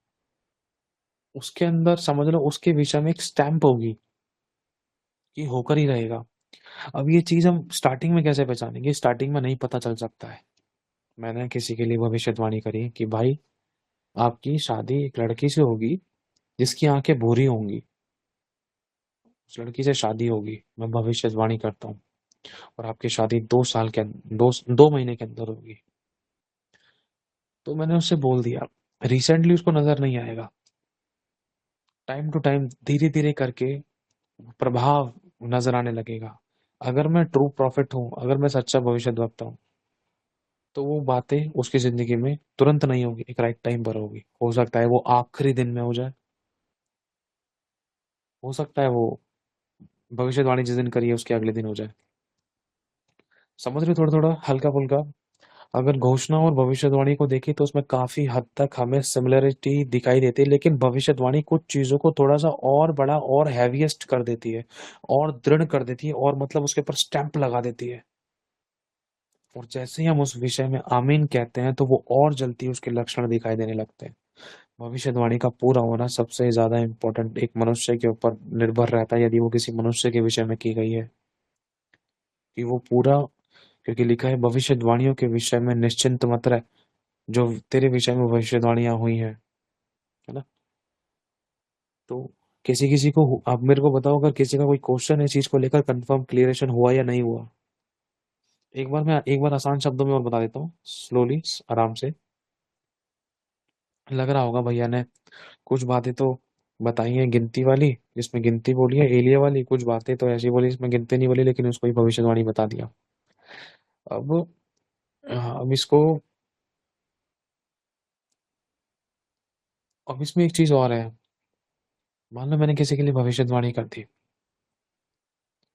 S2: उसके अंदर समझ लो उसके विषय में एक स्टैंप होगी कि होकर ही रहेगा। अब ये चीज हम स्टार्टिंग में कैसे पहचानेंगे? स्टार्टिंग में नहीं पता चल सकता है। मैंने किसी के लिए भविष्यवाणी करी कि भाई आपकी शादी एक लड़की से होगी जिसकी आंखें भूरी होंगी, उस लड़की से शादी होगी, मैं भविष्यवाणी करता हूँ, और आपकी शादी 2 साल के 2 महीने के अंदर होगी। तो मैंने उससे बोल दिया, रिसेंटली उसको नजर नहीं आएगा, टाइम टू टाइम धीरे धीरे करके प्रभाव नजर आने लगेगा। अगर मैं ट्रू प्रॉफिट हूँ, अगर मैं सच्चा भविष्यद्वक्ता हूँ, तो वो बातें उसकी जिंदगी में तुरंत नहीं होगी, एक राइट टाइम पर होगी। हो सकता है वो आखिरी दिन में हो जाए, हो सकता है वो भविष्यवाणी जिस दिन करी है उसके अगले दिन हो जाए। समझ रहे हो? थोड़ा थोड़ा हल्का फुल्का। अगर घोषणा और भविष्यवाणी को देखें तो उसमें काफी हद तक हमें सिमिलरिटी दिखाई देती है, लेकिन भविष्यवाणी कुछ चीजों को थोड़ा सा और बड़ा और हैवीएस्ट कर देती है, और दृढ़ कर देती है, और मतलब उसके ऊपर स्टैंप लगा देती है। और जैसे ही हम उस विषय में आमीन कहते हैं तो वो और जल्दी उसके लक्षण दिखाई देने लगते हैं। भविष्यवाणी का पूरा होना सबसे ज्यादा इम्पोर्टेंट एक मनुष्य के ऊपर निर्भर रहता है, यदि वो किसी मनुष्य के विषय में की गई है, कि वो पूरा, क्योंकि लिखा है भविष्यवाणियों के विषय में निश्चिंत मत रह, जो तेरे विषय में भविष्यवाणियां हुई हैं, है ना? तो किसी किसी को आप मेरे को बताओ, अगर किसी का कोई क्वेश्चन है इस चीज को लेकर, कंफर्म क्लियरेशन हुआ या नहीं हुआ? एक बार आसान शब्दों में और बता देता हूँ, स्लोली, आराम से। लग रहा होगा भैया ने कुछ बातें तो बताई है गिनती वाली, जिसमें गिनती बोली है, एलिया वाली कुछ बातें तो ऐसी बोली जिसमें गिनती नहीं बोली, लेकिन उसको ही भविष्यवाणी बता दिया। अब अब इसको, अब इसमें एक चीज और है। मान लो मैंने किसी के लिए भविष्यवाणी कर दी,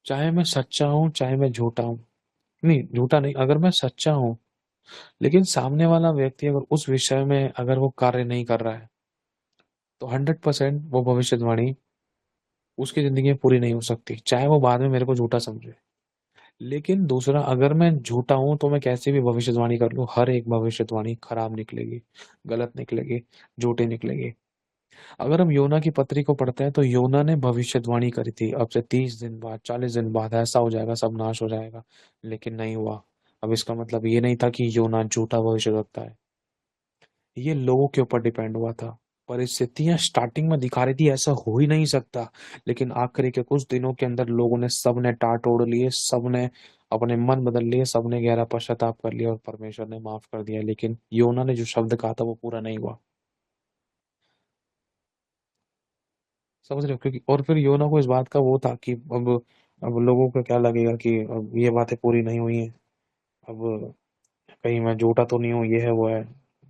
S2: चाहे मैं सच्चा हूँ चाहे मैं झूठा हूँ, नहीं झूठा नहीं, अगर मैं सच्चा हूँ, लेकिन सामने वाला व्यक्ति अगर उस विषय में अगर वो कार्य नहीं कर रहा है, तो 100% वो भविष्यवाणी उसकी जिंदगी में पूरी नहीं हो सकती, चाहे वो बाद में मेरे को झूठा समझे। लेकिन दूसरा, अगर मैं झूठा हूं तो मैं कैसे भी भविष्यवाणी कर लूं, हर एक भविष्यवाणी खराब निकलेगी, गलत निकलेगी, झूठी निकलेगी। अगर हम योना की पत्री को पढ़ते हैं तो योना ने भविष्यवाणी करी थी, अब से 30 दिन बाद 40 दिन बाद ऐसा हो जाएगा, सब नाश हो जाएगा, लेकिन नहीं हुआ। अब इसका मतलब ये नहीं था कि योना झूठा भविष्यवक्ता है, ये लोगों के ऊपर डिपेंड हुआ था। परिस्थितियां स्टार्टिंग में दिखा रही थी ऐसा हो ही नहीं सकता, लेकिन आखिरी के कुछ दिनों के अंदर लोगों ने, सबने टाट ओढ़ लिए, सबने अपने मन बदल लिए, सबने गहरा पश्चाताप कर लिया, और परमेश्वर ने माफ कर दिया, लेकिन योना ने जो शब्द कहा था वो पूरा नहीं हुआ। समझ रहे हो? क्योंकि और फिर योना को इस बात का वो था कि अब लोगों को क्या लगेगा कि अब ये बातें पूरी नहीं हुई हैं, अब कहीं मैं झूठा तो नहीं हूँ, ये है वो है,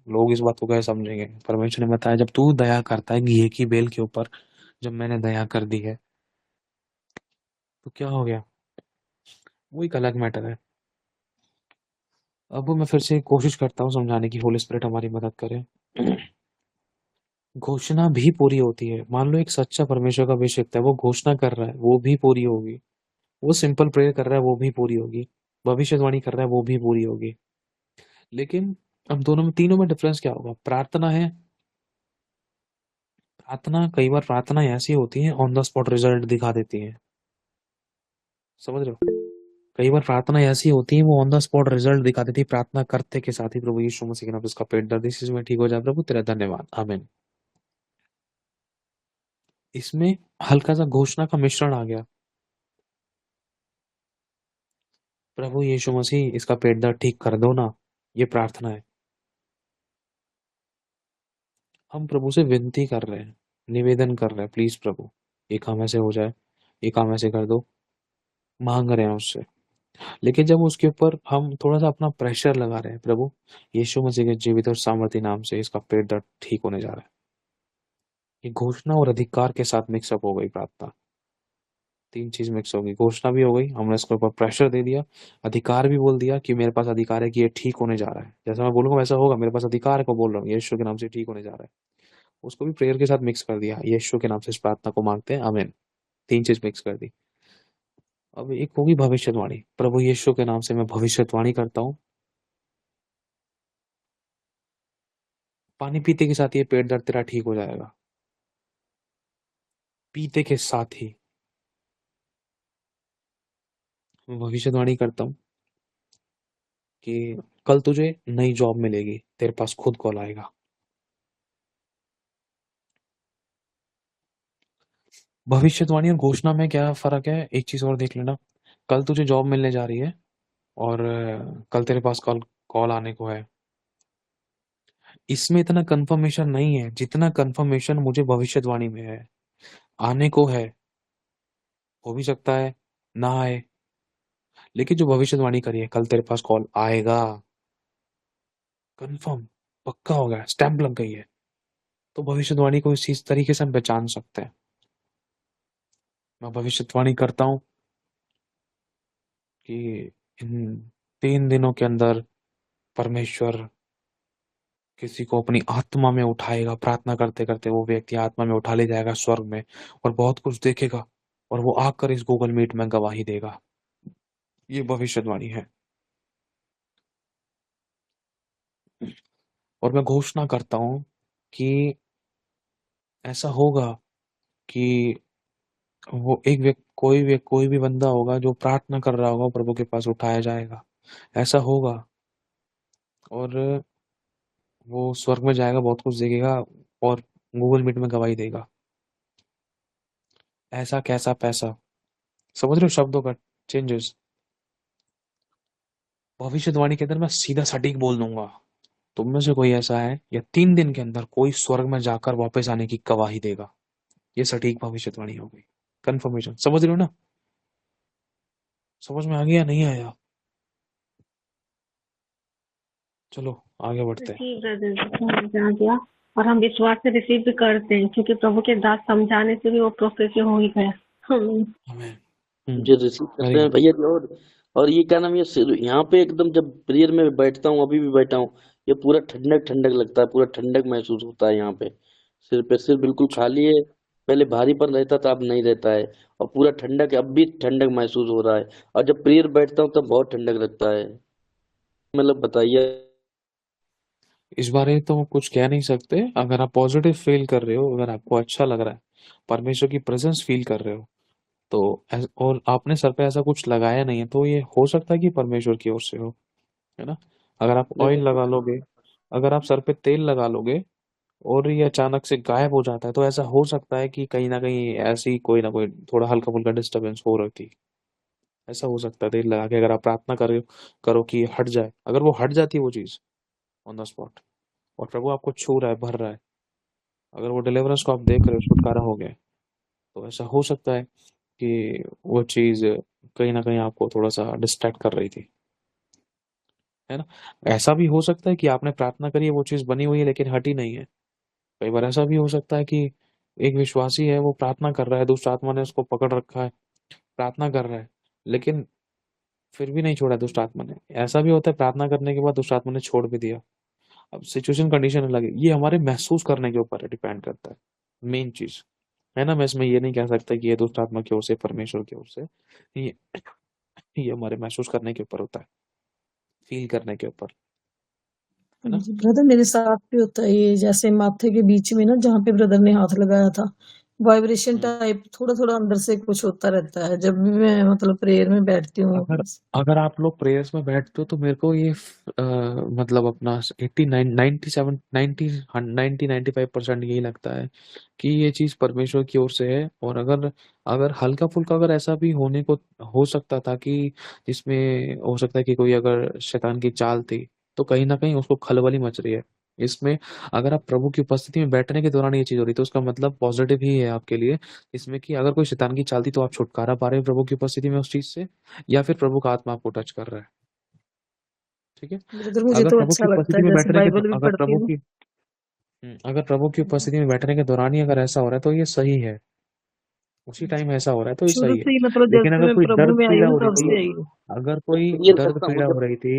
S2: लोग इस बात को कैसे समझेंगे। परमेश्वर ने बताया जब तू दया करता है घी की बेल के ऊपर, जब मैंने दया कर दी है तो क्या हो गया, वो एक अलग मैटर है। अब मैं फिर से कोशिश करता हूँ समझाने की, होली स्पिरिट हमारी मदद करे। घोषणा भी पूरी होती है। मान लो एक सच्चा परमेश्वर का अभिषेक है, वो घोषणा कर रहा है, वो भी पूरी होगी। वो सिंपल प्रेयर कर रहा है, वो भी पूरी होगी। भविष्यवाणी कर रहा है, वो भी पूरी होगी। लेकिन अब दोनों में, तीनों में डिफरेंस क्या होगा? प्रार्थना है, प्रार्थना कई बार प्रार्थना ऐसी होती है ऑन द स्पॉट रिजल्ट दिखा देती है। समझ रहे हो? कई बार प्रार्थना ऐसी होती है वो ऑन द स्पॉट रिजल्ट दिखा देती है, प्रार्थना करते के साथ ही। प्रभु यीशु मसीह के नाम से इसका पेट दर्द इस चीज में ठीक हो जाए, प्रभु तेरा धन्यवाद, आमीन। इसमें हल्का सा घोषणा का मिश्रण आ गया। प्रभु यीशु मसीह इसका पेट दर्द ठीक कर दो ना, ये प्रार्थना है। हम प्रभु से विनती कर रहे हैं, निवेदन कर रहे हैं, प्लीज प्रभु ये काम ऐसे हो जाए, ये काम ऐसे कर दो, मांग रहे हैं उससे। लेकिन जब उसके ऊपर हम थोड़ा सा अपना प्रेशर लगा रहे हैं, प्रभु यीशु मसीह के जीवित और सामर्थ्य नाम से इसका पेट दर्द ठीक होने जा रहा है, ये घोषणा और अधिकार के साथ मिक्सअप हो गई प्रार्थना। तीन चीज मिक्स हो गई, घोषणा भी हो गई, हमने इसके ऊपर प्रेशर दे दिया, अधिकार भी बोल दिया कि मेरे पास अधिकार है कि ये ठीक होने जा रहा है, जैसा मैं बोलूंगा वैसा होगा, मेरे पास अधिकार है को बोल रहा हूँ, यीशु के नाम से ठीक होने जा रहा है। उसको भी प्रेयर के साथ मिक्स कर दिया, यीशु के नाम से इस प्रार्थना को मांगते हैं, आमीन। तीन चीज मिक्स कर दी। अब एक होगी भविष्यवाणी। प्रभु यीशु के नाम से मैं भविष्यवाणी करता हूँ, पानी पीते के साथ ये पेट दर्द तेरा ठीक हो जाएगा। पीते के साथ ही मैं भविष्यवाणी करता हूँ कि कल तुझे नई जॉब मिलेगी, तेरे पास खुद कॉल आएगा। भविष्यवाणी और घोषणा में क्या फर्क है? एक चीज और देख लेना, कल तुझे जॉब मिलने जा रही है और कल तेरे पास कॉल कॉल आने को है। इसमें इतना कंफर्मेशन नहीं है जितना कंफर्मेशन मुझे भविष्यवाणी में है। आने को है, हो भी सकता है ना आए, लेकिन जो भविष्यवाणी करी है कल तेरे पास कॉल आएगा, कंफर्म, पक्का हो गया, स्टैंप लग गई है। तो भविष्यवाणी को इस चीज तरीके से हम पहचान सकते हैं। मैं भविष्यवाणी करता हूँ कि इन 3 दिनों के अंदर परमेश्वर किसी को अपनी आत्मा में उठाएगा। प्रार्थना करते करते वो व्यक्ति आत्मा में उठा ले जाएगा स्वर्ग में, और बहुत कुछ देखेगा, और वो आकर इस गूगल मीट में गवाही देगा। ये भविष्यवाणी है। और मैं घोषणा करता हूँ कि ऐसा होगा कि वो एक व्यक्ति, कोई भी बंदा होगा जो प्रार्थना कर रहा होगा, प्रभु के पास उठाया जाएगा। ऐसा होगा, और वो स्वर्ग में जाएगा, बहुत कुछ देखेगा, और गूगल मीट में गवाही देगा। ऐसा कैसा पैसा, समझ रहे हो शब्दों का चेंजेस? भविष्यवाणी के अंदर मैं सीधा सटीक बोल दूंगा, तुम में से कोई ऐसा है या 3 दिन के अंदर कोई स्वर्ग में जाकर वापस आने की गवाही देगा। ये सटीक भविष्यवाणी हो गई, कंफर्मेशन। समझ रहे हो ना? समझ में आ गया, नहीं आया? चलो आगे बढ़ते हैं।
S5: जी ब्रदर जी, समझ आ गया। और हम विश्वास से रिसीव भी करते हैं, क्योंकि प्रभु के दास समझाने से भी वो प्रोसेस हो ही गया।
S4: जो रिसीव करते हैं भैया जी। और ये क्या नाम, ये यहाँ पे एकदम जब प्रेयर में बैठता हूँ, अभी भी बैठा हूँ, ये पूरा ठंडक ठंडक लगता है, पूरा ठंडक महसूस होता है यहाँ पे। सिर बिल्कुल खाली है, पहले भारीपन रहता था, अब नहीं रहता है, और पूरा ठंडक है, अब भी ठंडक महसूस हो रहा है। और जब प्रेयर बैठता हूँ तब बहुत ठंडक लगता है। मतलब बताइए।
S2: इस बारे में तो कुछ कह नहीं सकते। अगर आप पॉजिटिव फील कर रहे हो, अगर आपको अच्छा लग रहा है, परमेश्वर की प्रेजेंस फील कर रहे हो, तो और आपने सर पे ऐसा कुछ लगाया नहीं है, तो ये हो सकता है कि परमेश्वर की ओर से हो, है ना? अगर आप ऑयल लगा लोगे, अगर आप सर पे तेल लगा लोगे और ये अचानक से गायब हो जाता है, तो ऐसा हो सकता है कि कहीं ना कहीं ऐसी कोई ना कोई थोड़ा हल्का फुल्का डिस्टर्बेंस हो रही थी। ऐसा हो सकता है तेल लगा के अगर आप प्रार्थना करो कि हट जाए, अगर वो हट जाती है वो चीज ऑन द स्पॉट, और प्रभु आपको छू रहा है, भर रहा है, अगर वो डिलीवरेंस को आप देख रहे हो, छुटकारा हो गया, तो ऐसा हो सकता है कि वो चीज़ कहीं न कहीं आपको थोड़ा-सा डिस्ट्रैक्ट कर रही थी, है ना? ऐसा भी हो सकता है कि आपने प्रार्थना करी है, वो चीज़ बनी हुई है लेकिन हटी नहीं है। कई बार ऐसा भी हो सकता है कि एक विश्वासी है, वो प्रार्थना कर रहा है, दुष्ट आत्मा ने उसको पकड़ रखा है, प्रार्थना कर रहा है, लेकिन फिर भी नहीं छोड़ा दुष्ट आत्मा ने। ऐसा भी होता है प्रार्थना करने के बाद दुष्ट आत्मा ने छोड़ भी दिया। अब सिचुएशन कंडीशन अलग है। ये हमारे महसूस करने के ऊपर है, डिपेंड करता है, मेन चीज़, है ना? मैं इसमें ये नहीं कह सकता कि ये दुष्ट आत्मा की ओर से, परमेश्वर की ओर से। ये ये हमारे महसूस करने के ऊपर होता है, फ़ील करने के ऊपर, है ना?
S8: जी ब्रदर, मेरे साथ भी होता है ये, जैसे माथे के बीच में ना जहाँ पे ब्रदर ने हाथ लगाया था, वाइब्रेशन
S2: हुँ।
S8: टाइप थोड़ा-थोड़ा अंदर से कुछ होता रहता है जब भी मैं मतलब प्रेयर में बैठती हूँ।
S2: अगर अगर आप लोग प्रेयर्स में बैठते हो तो मेरे को ये मतलब अपना 89 97 90 90 95% यही लगता है कि ये चीज़ परमेश्वर की ओर से है। और अगर अगर हल्का-फुल्का अगर ऐसा भी होने को हो सकता था कि जिसमें हो सकता है कि कोई अगर शैतान की चाल थी, तो कहीं न कहीं उसको खलबली मच रही है। इसमें अगर आप प्रभु की उपस्थिति में बैठने के दौरान ये चीज़ हो रही है, तो उसका मतलब पॉज़िटिव ही है आपके लिए। इसमें कि अगर कोई शैतान की चाल थी, तो आप छुटकारा पा रहे हो प्रभु की उपस्थिति में उस चीज़ से, या फिर प्रभु का आत्मा आपको टच कर रहा है, ठीक है?
S8: ब्रदर मुझे
S2: अगर
S8: तो
S2: प्रभु की
S8: अच्छा लगता
S2: उपस्थिति
S8: है,
S2: में
S8: जैसे
S2: बैठने के
S8: बाइबल भी
S2: अगर
S8: पढ़ती
S2: प्रभु
S8: हूँ।
S2: की अगर प्रभु की उपस्थिति में बैठने के दौरान ही अगर ऐसा हो रहा है, तो ये सही है। उसी टाइम ऐसा हो रहा है, तो ये
S8: शुरू
S2: सही है।
S8: से ही मतलब जब
S2: लेकिन
S8: से
S2: अगर
S8: मैं
S2: कोई
S8: प्रभु में आई
S2: दर्द-पीड़ा
S8: हूँ
S2: हो रही
S8: तब
S2: थी,
S8: से आई हूँ।
S2: अगर
S4: जब
S2: कोई
S4: प्रेयर करता हूँ
S2: दर्द-पीड़ा हो रही थी,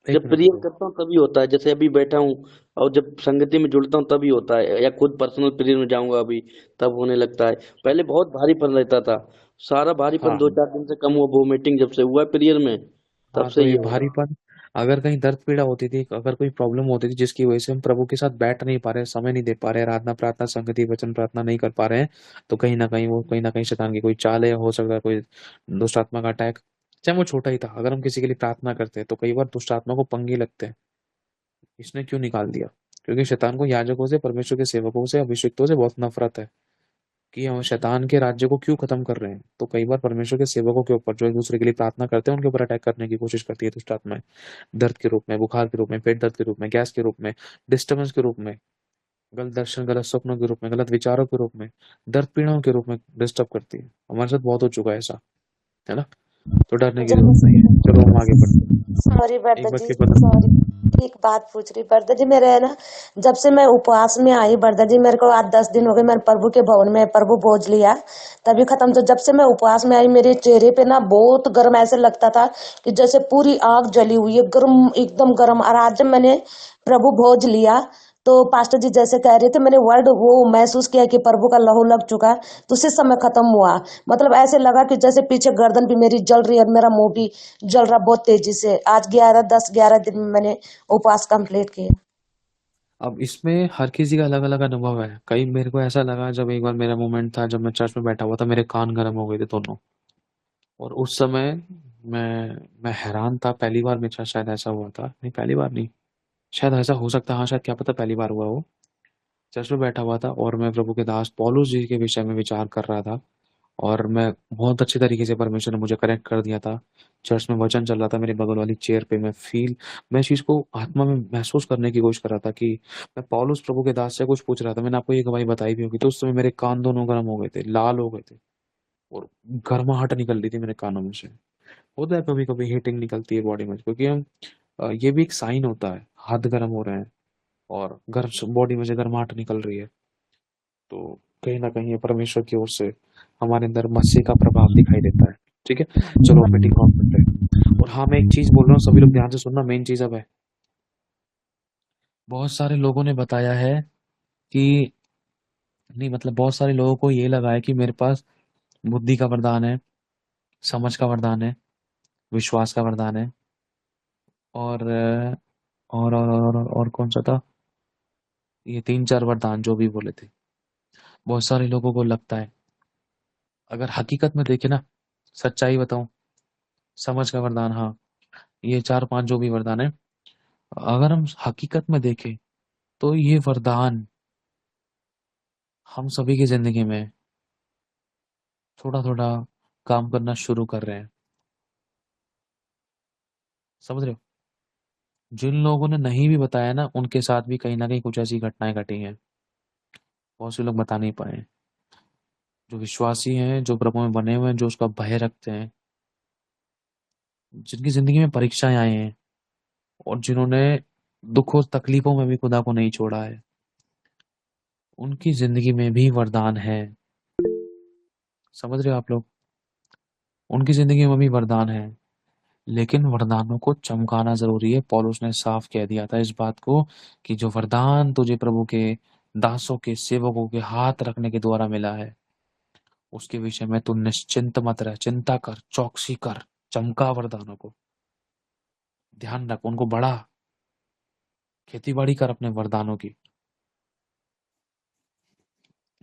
S2: 1
S4: जब
S2: मिनट
S4: प्रेयर
S2: रुको।
S4: करता हूँ तभी होता है, जैसे अभी बैठा हूँ और जब संगति में जुड़ता हूँ तभी होता है, या खुद पर्सनल प्रेयर में जाऊंगा अभी तब होने लगता है। पहले बहुत भारीपन रहता था, सारा भारीपन
S2: हाँ,
S4: 2-4 दिन से कम हुआ, वोमिटिंग जब से हुआ है प्रेयर में तब
S2: हाँ,
S4: से
S2: तो
S4: ये
S2: ये
S4: हो रहा है।
S2: भारीपन, अगर कहीं दर्द-पीड़ा होती थी, अगर कोई प्रॉब्लम होती थी जिसकी वजह से हम प्रभु के साथ बैठ नहीं पा रहे हैं, समय नहीं दे पा रहे हैं, आराधना, प्रार्थना, संगति, वचन प्रार्थना नहीं कर पा रहे हैं, तो कहीं न कहीं वो कहीं न कहीं शैतान की कोई चाल है, हो सकता है कोई दुष्ट आत्मा का अटैक, चाहे वो छोटा ही था। अगर हम किसी के लिए प्रार्थना करते हैं, तो कई बार दुष्ट आत्मा को पंगे लगते हैं, इसने क्यों निकाल दिया? क्योंकि शैतान को याजकों से, परमेश्वर के सेवकों से, अभिषिक्तों से बहुत नफ़रत है कि हम शैतान के राज्य को क्यों खत्म कर रहे हैं। तो कई बार परमेश्वर के सेवकों के ऊपर, जो एक-दूसरे के लिए प्रार्थना करते हैं, उनके ऊपर अटैक करने की कोशिश करती है दुष्ट आत्माएँ। दर्द के रूप में, बुखार के रूप में, पेट दर्द के रूप में, गैस के रूप में, डिस्टर्बेंस के रूप में, गलत दर्शन, गलत सपनों के रूप में, गलत विचारों के रूप में, दर्द पीड़ाओं के रूप में डिस्टर्ब करती है। हमारे साथ बहुत हो चुका है ऐसा, है ना? तो डरने की
S12: जब
S2: ज़रूरत नहीं है। चलो हम आगे बढ़ते हैं।
S12: सॉरी
S2: 1
S12: बरदा
S2: बज
S12: जी,
S2: के 15
S12: सॉरी, एक बात पूछ रही बरदा जी। मेरे है ना, जब से मैं उपवास में आई बरदा जी, मेरे को आज 10 दिन हो गए। मैंने प्रभु के भवन में प्रभु भोज लिया तभी खत्म। तो जब से मैं उपवास में आई, मेरे चेहरे पे ना बहुत गर्म, ऐसे लगता था कि जैसे पूरी आग जली हुई है, गर्म, एकदम गर्म। और आज जब मैंने प्रभु भोज लिया तो पास्टर जी जैसे कह रहे थे, मैंने वर्ड वो महसूस किया कि प्रभु का लहू लग चुका है। तो उसी समय खत्म हुआ। मतलब ऐसे लगा कि जैसे पीछे गर्दन भी मेरी जल रही है और मेरा मुंह भी जल रहा बहुत तेजी से। आज 11 दिन में मैंने उपवास कंप्लीट किया।
S2: अब इसमें हर किसी का अलग-अलग अनुभव है। कई मेरे को ऐसा लगा, जब एक बार मेरा मोमेंट था, जब मैं चर्च में बैठा हुआ था, मेरे कान गरम हो गए थे दोनों। और उस समय मैं हैरान था, पहली बार मेरे साथ शायद ऐसा हुआ था। नहीं, पहली बार नहीं, शायद ऐसा हो सकता है, हाँ, शायद क्या पता पहली बार हुआ हो। चर्च में बैठा हुआ था और मैं प्रभु के दास पौलुस जी के विषय में विचार कर रहा था, और मैं बहुत अच्छे तरीके से, परमेश्वर ने मुझे कनेक्ट कर दिया था। चर्च में वचन चल रहा था, मेरे बगल वाली चेयर पे मैं इस चीज़ को आत्मा में महसूस करने की कोशिश कर रहा था कि मैं पौलुस प्रभु के दास से कुछ पूछ रहा था। मैंने आपको ये गवाही बताई भी होगी। तो उस समय मेरे कान दोनों गर्म हो गए थे, लाल हो गए थे, और गर्माहट निकल रही थी मेरे कानों में से। होता है कभी-कभी, हीटिंग निकलती है बॉडी में, क्योंकि हम ये भी एक साइन होता है, हाथ गर्म हो रहे हैं और गर्म बॉडी में से गर्माहट निकल रही है। तो कहीं न कहीं ये परमेश्वर की ओर से हमारे अंदर मसीह का प्रभाव दिखाई देता है। ठीक है? चलो मीटिंग को ऑफ करते हैं। और हाँ, मैं एक चीज़ बोल रहा हूँ, सभी लोग ध्यान से सुनना, मेन चीज़ अब है। बहुत सारे लोगों ने बताया है कि नहीं, मतलब बहुत सारे लोगों को ये लगा है कि मेरे पास बुद्धि का वरदान है, समझ का वरदान है, विश्वास का वरदान है, और और कौन-सा था? ये 3-4 वरदान जो भी बोले थे। बहुत सारे लोगों को लगता है, अगर हकीकत में देखें ना, सच्चाई बताऊँ, समझ का वरदान, हाँ, ये 4-5 जो भी वरदान है, अगर हम हकीकत में देखें, तो ये वरदान हम सभी की ज़िंदगी में थोड़ा-थोड़ा काम करना शुरू कर रहे हैं। समझ रहे हो? जिन लोगों ने नहीं भी बताया ना, उनके साथ भी कहीं न कहीं कुछ ऐसी घटनाएँ घटी हैं। बहुत से लोग बता नहीं पाए हैं। जो विश्वासी हैं, जो प्रभु में बने हुए हैं, जो उसका भय रखते हैं, जिनकी जिंदगी में परीक्षाएं आई हैं और जिन्होंने दुख और तकलीफों में भी खुदा को नहीं छोड़ा है, उनकी जिंदगी में भी वरदान है। समझ रहे हो आप लोग? उनकी जिंदगी में भी वरदान है, लेकिन वरदानों को चमकाना जरूरी है। पौलुस ने साफ कह दिया था इस बात को कि जो वरदान तुझे प्रभु के दासों के सेवकों के हाथ रखने के द्वारा मिला है, उसके विषय में तू निश्चिंत मत रह, चिंता कर, चौकसी कर, चमका वरदानों को, ध्यान रख, उनको बढ़ा, खेती बाड़ी कर अपने वरदानों की।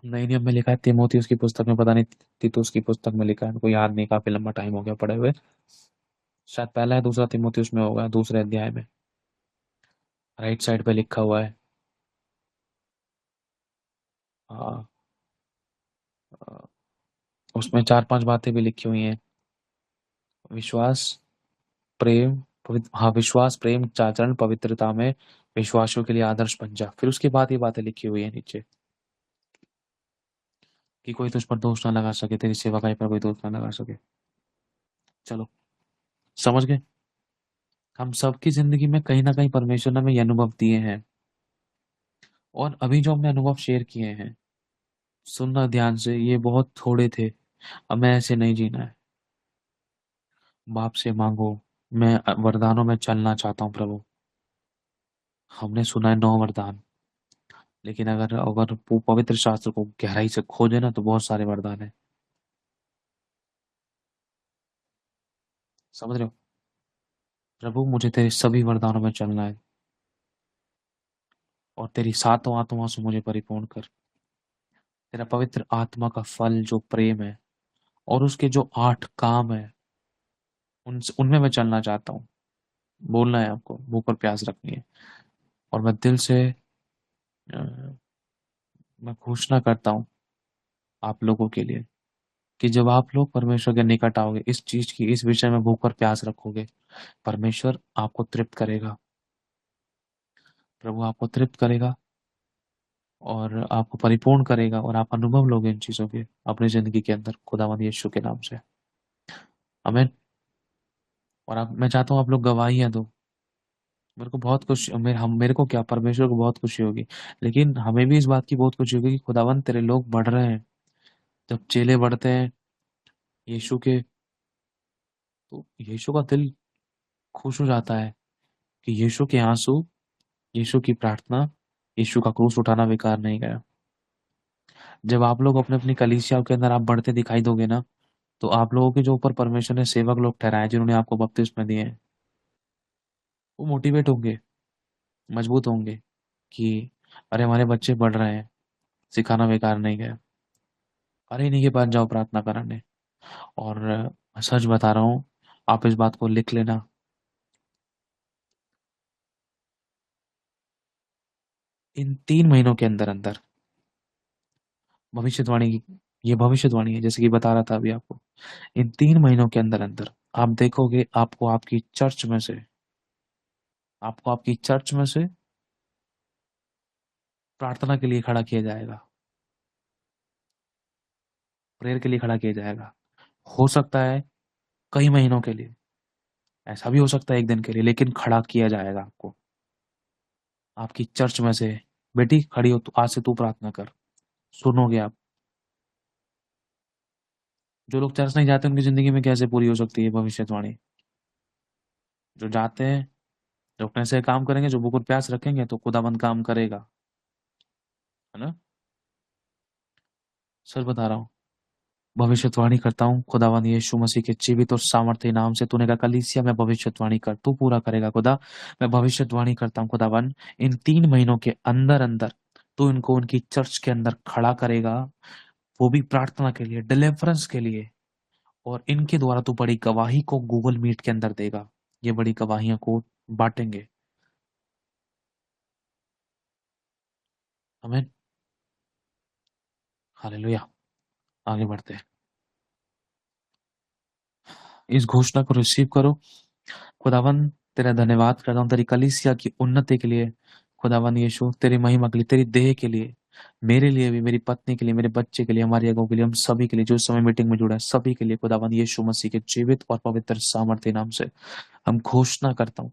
S2: नई नियम में लिखा है, तीमुथियुस की पुस्तक में, पता नहीं तीतुस की पुस्तक में लिखा है, कोई याद नहीं, काफी लंबा टाइम हो गया पढ़े हुए, शायद पहला है दूसरा तीमुथियुस में होगा, दूसरे अध्याय में राइट साइड पे लिखा हुआ है। हाँ, उसमें 4-5 बातें भी लिखी हुई हैं। विश्वास, प्रेम, हाँ, विश्वास, प्रेम, आचरण, पवित्रता में विश्वासियों के लिए आदर्श बन जा। फिर उसके बाद ये बातें लिखी हुई है नीचे कि कोई तुझ पर दोष ना लगा सके, तेरी सेवकाई पर कोई दोष ना लगा सके। चलो, समझ गए? हम सबकी जिंदगी में कहीं ना कहीं परमेश्वर ने हमें ये अनुभव दिए हैं, और अभी जो हमने अनुभव शेयर किए हैं, सुनना ध्यान से, ये बहुत थोड़े थे। हमें ऐसे नहीं जीना है। बाप से मांगो, मैं वरदानों में चलना चाहता हूँ प्रभु। हमने सुना है 9 वरदान, लेकिन अगर अगर पवित्र शास्त्र को गहराई से खोजे ना, तो बहुत सारे वरदान है। समझ रहे हो? प्रभु, मुझे तेरे सभी वरदानों में चलना है, और तेरी 7 आत्माओं से मुझे परिपूर्ण कर। तेरा पवित्र आत्मा का फल जो प्रेम है, और उसके जो 8 काम है, उनमें मैं चलना चाहता हूँ। बोलना है आपको, मुंह पर प्यास रखनी है। और मैं दिल से मैं घोषणा करता हूँ आप लोगों के लिए कि जब आप लोग परमेश्वर के निकट आओगे, इस चीज की, इस विषय में भूख और प्यास रखोगे, परमेश्वर आपको तृप्त करेगा। प्रभु आपको तृप्त करेगा और आपको परिपूर्ण करेगा, और आप अनुभव लोगे इन चीजों के अपनी जिंदगी के अंदर, खुदावंद यीशु के नाम से, आमीन। और मैं चाहता हूँ आप लोग गवाहियां दो। मेरे को बहुत खुशी, मेरे को क्या, परमेश्वर को बहुत खुशी होगी, लेकिन हमें भी इस बात की बहुत खुशी होगी कि खुदावंद तेरे लोग बढ़ रहे हैं। जब चेले बढ़ते हैं यीशु के, तो यीशु का दिल खुश हो जाता है कि यीशु के आंसू, यीशु की प्रार्थना, यीशु का क्रूस उठाना बेकार नहीं गया। जब आप लोग अपने अपनी कलीसिया के अंदर आप बढ़ते दिखाई दोगे ना, तो आप लोगों के जो ऊपर परमेश्वर ने सेवक लोग ठहराए, जिन्होंने आपको बपतिस्मा दिए हैं, वो मोटिवेट होंगे, मजबूत होंगे कि अरे हमारे बच्चे बढ़ रहे हैं, सिखाना बेकार नहीं गया। अरे इन्हीं के पास जाओ प्रार्थना कराने। और मैं सच बता रहा हूँ, आप इस बात को लिख लेना, इन 3 महीनों के अंदर अंदर भविष्यवाणी, ये भविष्यवाणी है, जैसे कि बता रहा था अभी आपको, इन 3 महीनों के अंदर अंदर आप देखोगे, आपको आपकी चर्च में से प्रार्थना के लिए खड़ा किया जाएगा, प्रेयर के लिए खड़ा किया जाएगा। हो सकता है कई महीनों के लिए, ऐसा भी हो सकता है 1 दिन के लिए, लेकिन खड़ा किया जाएगा आपको आपकी चर्च में से। बेटी खड़ी हो, तो आज से तू प्रार्थना कर, सुनोगे आप। जो लोग चर्च नहीं जाते, उनकी जिंदगी में कैसे पूरी हो सकती है भविष्यवाणी? जो जाते हैं, जो अपने से काम करेंगे, जो भूख और प्यास रखेंगे, तो खुदाबंद काम करेगा, है ना? सच बता रहा हूँ, भविष्यवाणी करता हूँ खुदावन यीशु मसीह के जीवित और सामर्थ्य नाम से। तूने कहा कलीसिया में भविष्यवाणी कर, तू पूरा करेगा खुदा। मैं भविष्यवाणी करता हूँ खुदावन, इन 3 महीनों के अंदर अंदर तू इनको उनकी चर्च के अंदर खड़ा करेगा, वो भी प्रार्थना के लिए, डिलीवरेंस के लिए, और इनके द्वारा तू बड़ी गवाही को गूगल मीट के अंदर देगा। ये बड़ी गवाहियां को बांटेंगे। आमीन, हालेलुया। आगे बढ़ते हैं, इस घोषणा को रिसीव करो। खुदावन तेरा धन्यवाद करता हूँ तेरी कलीसिया की उन्नति के लिए, खुदावन यीशु तेरी महिमा के लिए, तेरी देह के लिए, मेरे लिए भी, मेरी पत्नी के लिए, मेरे बच्चे के लिए, हमारी अगुओं के लिए, हम सभी के लिए जो इस समय मीटिंग में जुड़ा है, सभी के लिए खुदावंद यीशु मसीह के जीवित और पवित्र सामर्थ्य नाम से हम घोषणा करता हूँ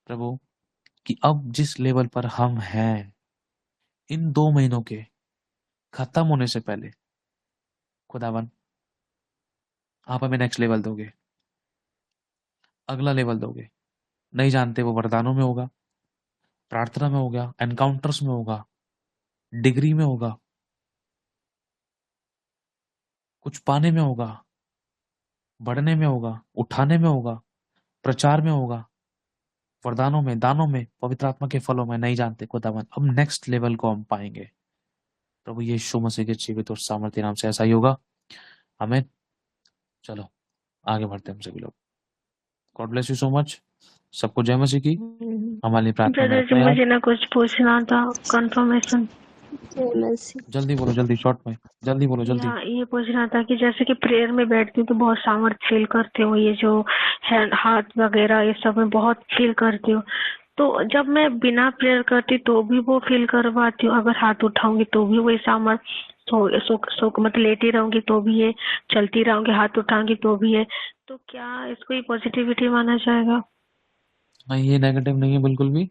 S2: प्रभु कि अब जिस लेवल पर हम हैं, इन 2 महीनों के खत्म होने से पहले खुदावन आप हमें नेक्स्ट लेवल दोगे, अगला लेवल दोगे। नहीं जानते वो वरदानों में होगा, प्रार्थना में होगा, एनकाउंटर्स में होगा, डिग्री में होगा, कुछ पाने में होगा, बढ़ने में होगा, उठाने में होगा, प्रचार में होगा, वरदानों में, दानों में, पवित्र आत्मा के फलों में। नहीं जानते खुदावन, अब नेक्स्ट लेवल को हम पाएंगे प्रभु यीशु मसीह के जीवित और सामर्थ्य नाम से। ऐसा ही होगा, हमें चलो आगे बढ़ते हैं हम सभी लोग। God bless you so much. सबको जय मसीह की। हमारे लिए प्रार्थना में
S5: ब्रदर जी
S2: रखना यार।
S5: मुझे ना कुछ पूछना था, कंफर्मेशन।
S2: जल्दी बोलो, जल्दी शॉर्ट में, जल्दी बोलो, जल्दी।
S5: ये पूछना था कि जैसे कि प्रेयर में बैठती हूँ तो बहुत सामर्थ्य फील करती हूँ, ये जो हाथ वगैरह ये सब में बहुत फील करती हूँ। तो जब मैं बिना प्रेयर करती तो भी वो फील करवाती हूँ, अगर हाथ उठाऊंगी तो भी वही सामर्थ्य, मतलब लेटी रहूंगी तो भी ये, चलती रहूंगी हाथ उठाऊंगी तो भी ये। तो क्या इसको ही पॉजिटिविटी माना जाएगा?
S2: नहीं, ये नेगेटिव नहीं है बिल्कुल भी।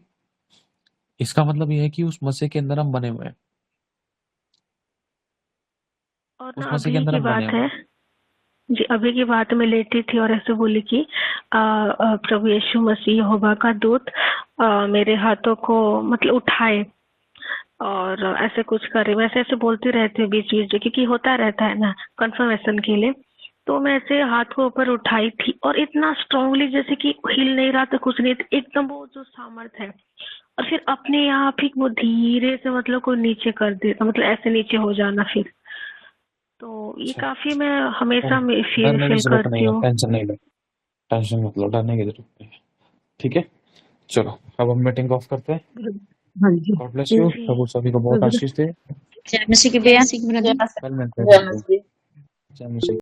S2: इसका मतलब ये है कि उस मसीह के अंदर हम बने हुए हैं,
S5: और
S2: उस
S5: ना
S2: मसीह के
S5: अभी
S2: अंदर
S5: की
S2: हम बने
S5: बात
S2: हुए
S5: है
S2: हैं।
S5: जी, अभी की बात में लेटी थी और ऐसे बोली कि प्रभु यीशु मसीह यहोवा का दूत मेरे हाथों को मतलब उठाए और ऐसे कुछ करे। मैं ऐसे ऐसे बोलती रहती हूँ बीच बीच में, क्योंकि होता रहता है ना कंफर्मेशन के लिए। तो मैं ऐसे हाथ को ऊपर उठाई थी और इतना स्ट्रांगली जैसे कि हिल नहीं रहा था, कुछ नहीं था, एकदम वो जो सामर्थ्य है, और फिर अपने आप ही वो धीरे से मतलब को नीचे कर देता, मतलब ऐसे नीचे हो जाना फिर। तो ये
S2: अच्छा,
S5: काफी मैं हमेशा
S2: डरने की
S5: फील
S2: जरूरत
S5: करती
S2: नहीं है,
S5: हूँ।
S2: टेंशन नहीं लो, टेंशन मत लो, डरने की जरूरत नहीं है। ठीक है, चलो अब हम मीटिंग ऑफ करते हैं।
S8: हाँ जी।
S2: God bless you.
S5: जी
S2: प्रभु सभी को बहुत आशीष दे।
S1: जय मसीह की भैया।
S2: कल मिलते हैं। जय मसीह।